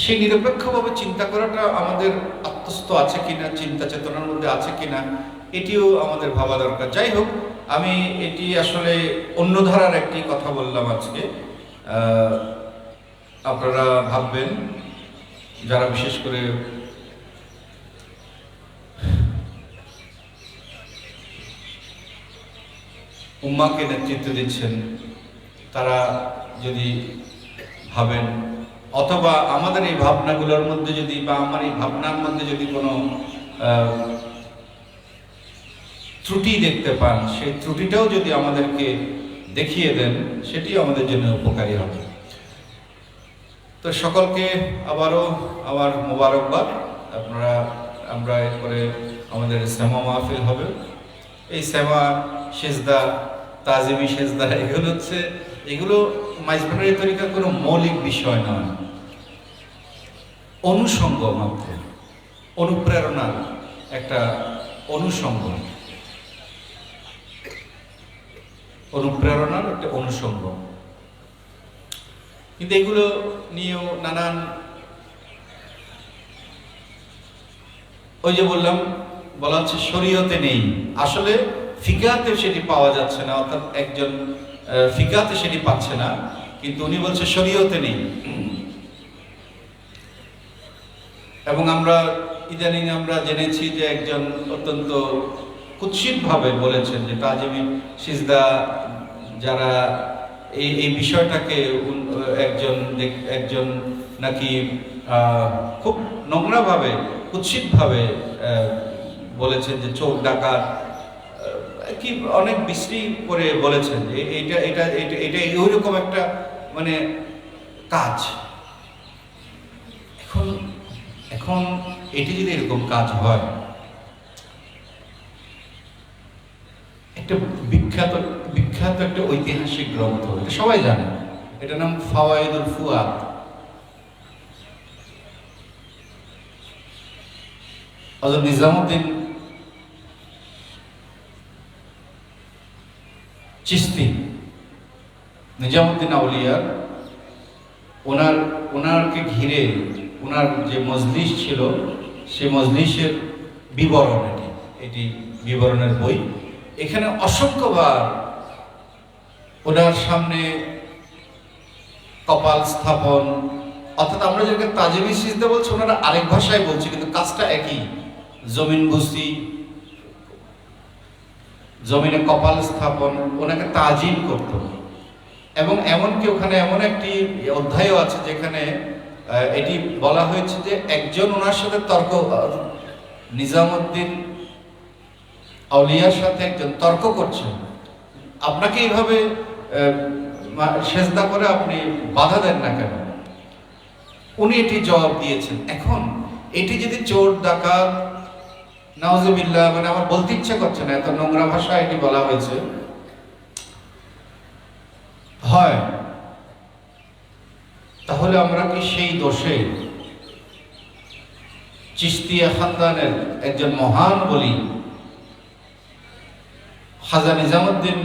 S2: সেই নিরপেক্ষভাবে চিন্তা করাটা আমাদের আত্মস্থ আছে কিনা, চিন্তা চেতনার মধ্যে আছে কিনা, এটিও আমাদের ভাবা দরকার। যাই হোক, আমি এটি আসলে অন্য ধারার একটি কথা বললাম আজকে। আপনারা ভাববেন, যারা বিশেষ করে উম্মাকে নেতৃত্ব দিচ্ছেন, তারা যদি ভাবেন, অথবা আমাদের এই ভাবনাগুলোর মধ্যে যদি, বা আমার এই ভাবনার মধ্যে যদি কোনো ত্রুটি দেখতে পান, সেই ত্রুটিটাও যদি আমাদেরকে দেখিয়ে দেন, সেটি আমাদের জন্য উপকারী হবে। তো সকলকে আবারও আমার মোবারকবাদ। আমরা এরপরে আমাদের সেমা মাহফিল হবে। এই সেমা, সেজদা, তাজিমি সেজদা, এগুলো মাইজভান্ডারি তরিকার কোনো মৌলিক বিষয় নয়, অনুষঙ্গ মাত্র, অনুপ্রেরণার একটা অনুষঙ্গ, অনুপ্রেরণার একটা অনুষঙ্গ। কিন্তু এগুলো নিয়েও নানান, ওই যে বলা হচ্ছে শরীয়তে নেই, আসলে ফিকহাতে সেটি পাওয়া যাচ্ছে না, অর্থাৎ একজন ফিকহাতে সেটি পাচ্ছে না, কিন্তু উনি বলছে শরীয়তে নেই। এবং আমরা ইদানিং আমরা জেনেছি যে একজন অত্যন্ত কুৎসিতভাবে বলেছেন যে তাজিমি সিজদা, যারা এই বিষয়টাকে একজন নাকি খুব নোংরাভাবে, কুৎসিতভাবে বলেছেন যে চোর ডাকাত, কি অনেক বিশ্রী করে বলেছেন যে এটা ওইরকম একটা মানে কাজ। এখন এটি যদি এরকম কাজ হয়, একটা বিখ্যাত একটা ঐতিহাসিক গ্রন্থ, এটা সবাই জানে, এটার নাম ফাওয়াইদুল ফুয়াদ। হযরত নিজামউদ্দিন চিশতি, নিজামউদ্দিন আউলিয়ার, ওনারকে ঘিরে ওনার যে মজলিস ছিল, সেই মজলিসের বিবরণ, এটি বিবরণের বই। এখানে অসংখ্যবার ওনার সামনে কপাল স্থাপন, অর্থাৎ আমরা যেটাকে তাজিমি সিজদা বলছি, ওনারা আরেক ভাষায় বলছে, কিন্তু কাজটা একই। জমিন বুসি, জমিনে কপাল স্থাপন, ওনাকে তাজিম করত। এবং এমনকি ওখানে এমন একটি অধ্যায়ও আছে যেখানে এটি বলা হয়েছে যে একজন ওনার সাথে তর্ক, নিজামউদ্দিন আউলিয়ার সাথে একজন তর্ক করছেন, আপনাকে এইভাবে সেজদা করে আপনি বাধা দেন না কেন? উনি এটি জবাব দিয়েছেন। এখন এটি যদি চোর ডাকাত, নাউজুবিল্লাহ, মানে আমার বলতে ইচ্ছা করছে না, এত নোংরা ভাষা এটি বলা হয়েছে, হয়, তাহলে আমরা কি সেই দোষে চিশতিয়া খানদানের একজন মহান বলি খাজা নিজামউদ্দিন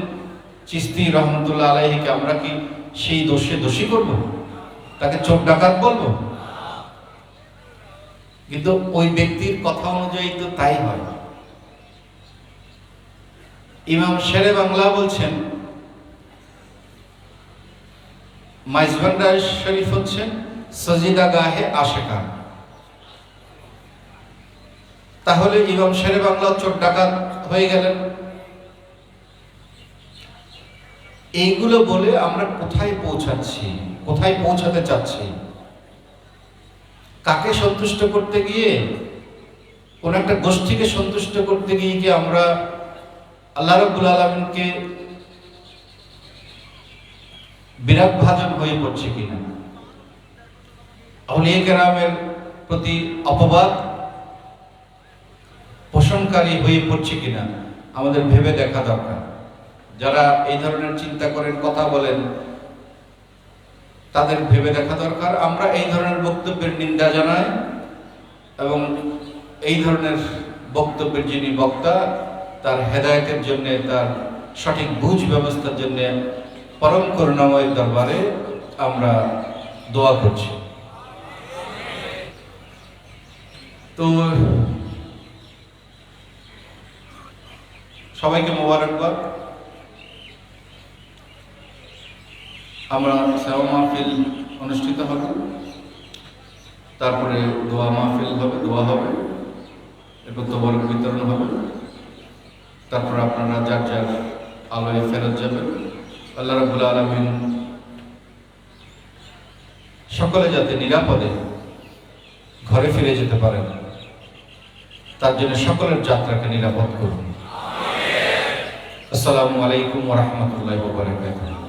S2: চিশতি রহমতুল্লাহ আলাইহিকে আমরা কি সেই দোষে দোষী করব, তাকে চোর ডাকাত বলবো? কিন্তু ওই ব্যক্তির কথা অনুযায়ী তো তাই হয়। ইমাম শেরে বাংলা বলছেন, মাইজভান্ডার শরীফ হচ্ছেন সজিদা গাহে আশেকা। তাহলে ইমাম শেরে বাংলা চোর ডাকাত হয়ে গেলেন। এইগুলো বলে আমরা কোথায় পৌঁছাচ্ছি, কোথায় পৌঁছাতে চাচ্ছি? কাকে সন্তুষ্ট করতে গিয়ে? কোন একটা গোষ্ঠীকে সন্তুষ্ট করতে গিয়ে কি আমরা আল্লাহ রাব্বুল আলামিনকে বিরাট ভাজন হয়ে পড়ছে কিনা, আউলিয়া কেরামের প্রতি অপবাদ পোষণকারী হয়ে পড়ছে কিনা আমাদের ভেবে দেখা দরকার। যারা এই ধরনের চিন্তা করেন, কথা বলেন, তাদের ভেবে দেখা দরকার। আমরা এই ধরনের বক্তব্যের নিন্দা জানাই এবং এই ধরনের বক্তব্যের যিনি বক্তা তার হেদায়েতের জন্য, তার সঠিক বুঝ ব্যবস্থার জন্য পরম করুণাময় দরবারে আমরা দোয়া করছি। তো সবাইকে মোবারকবাদ। আমরা সেবা মাহফিল অনুষ্ঠিত হবে, তারপরে দোয়া মাহফিল হবে, দোয়া হবে, এরপর তোবরক বিতরণ হবে, তারপর আপনারা যার যার আলোয় ফেরত যাবেন। আল্লাহ রাব্বুল আলামিন সকলে যাতে নিরাপদে ঘরে ফিরে যেতে পারেন তার জন্য সকলের যাত্রাকে নিরাপদ করুন। আসসালামু আলাইকুম ওয়া রাহমাতুল্লাহি ওয়া বারাকাতুহু।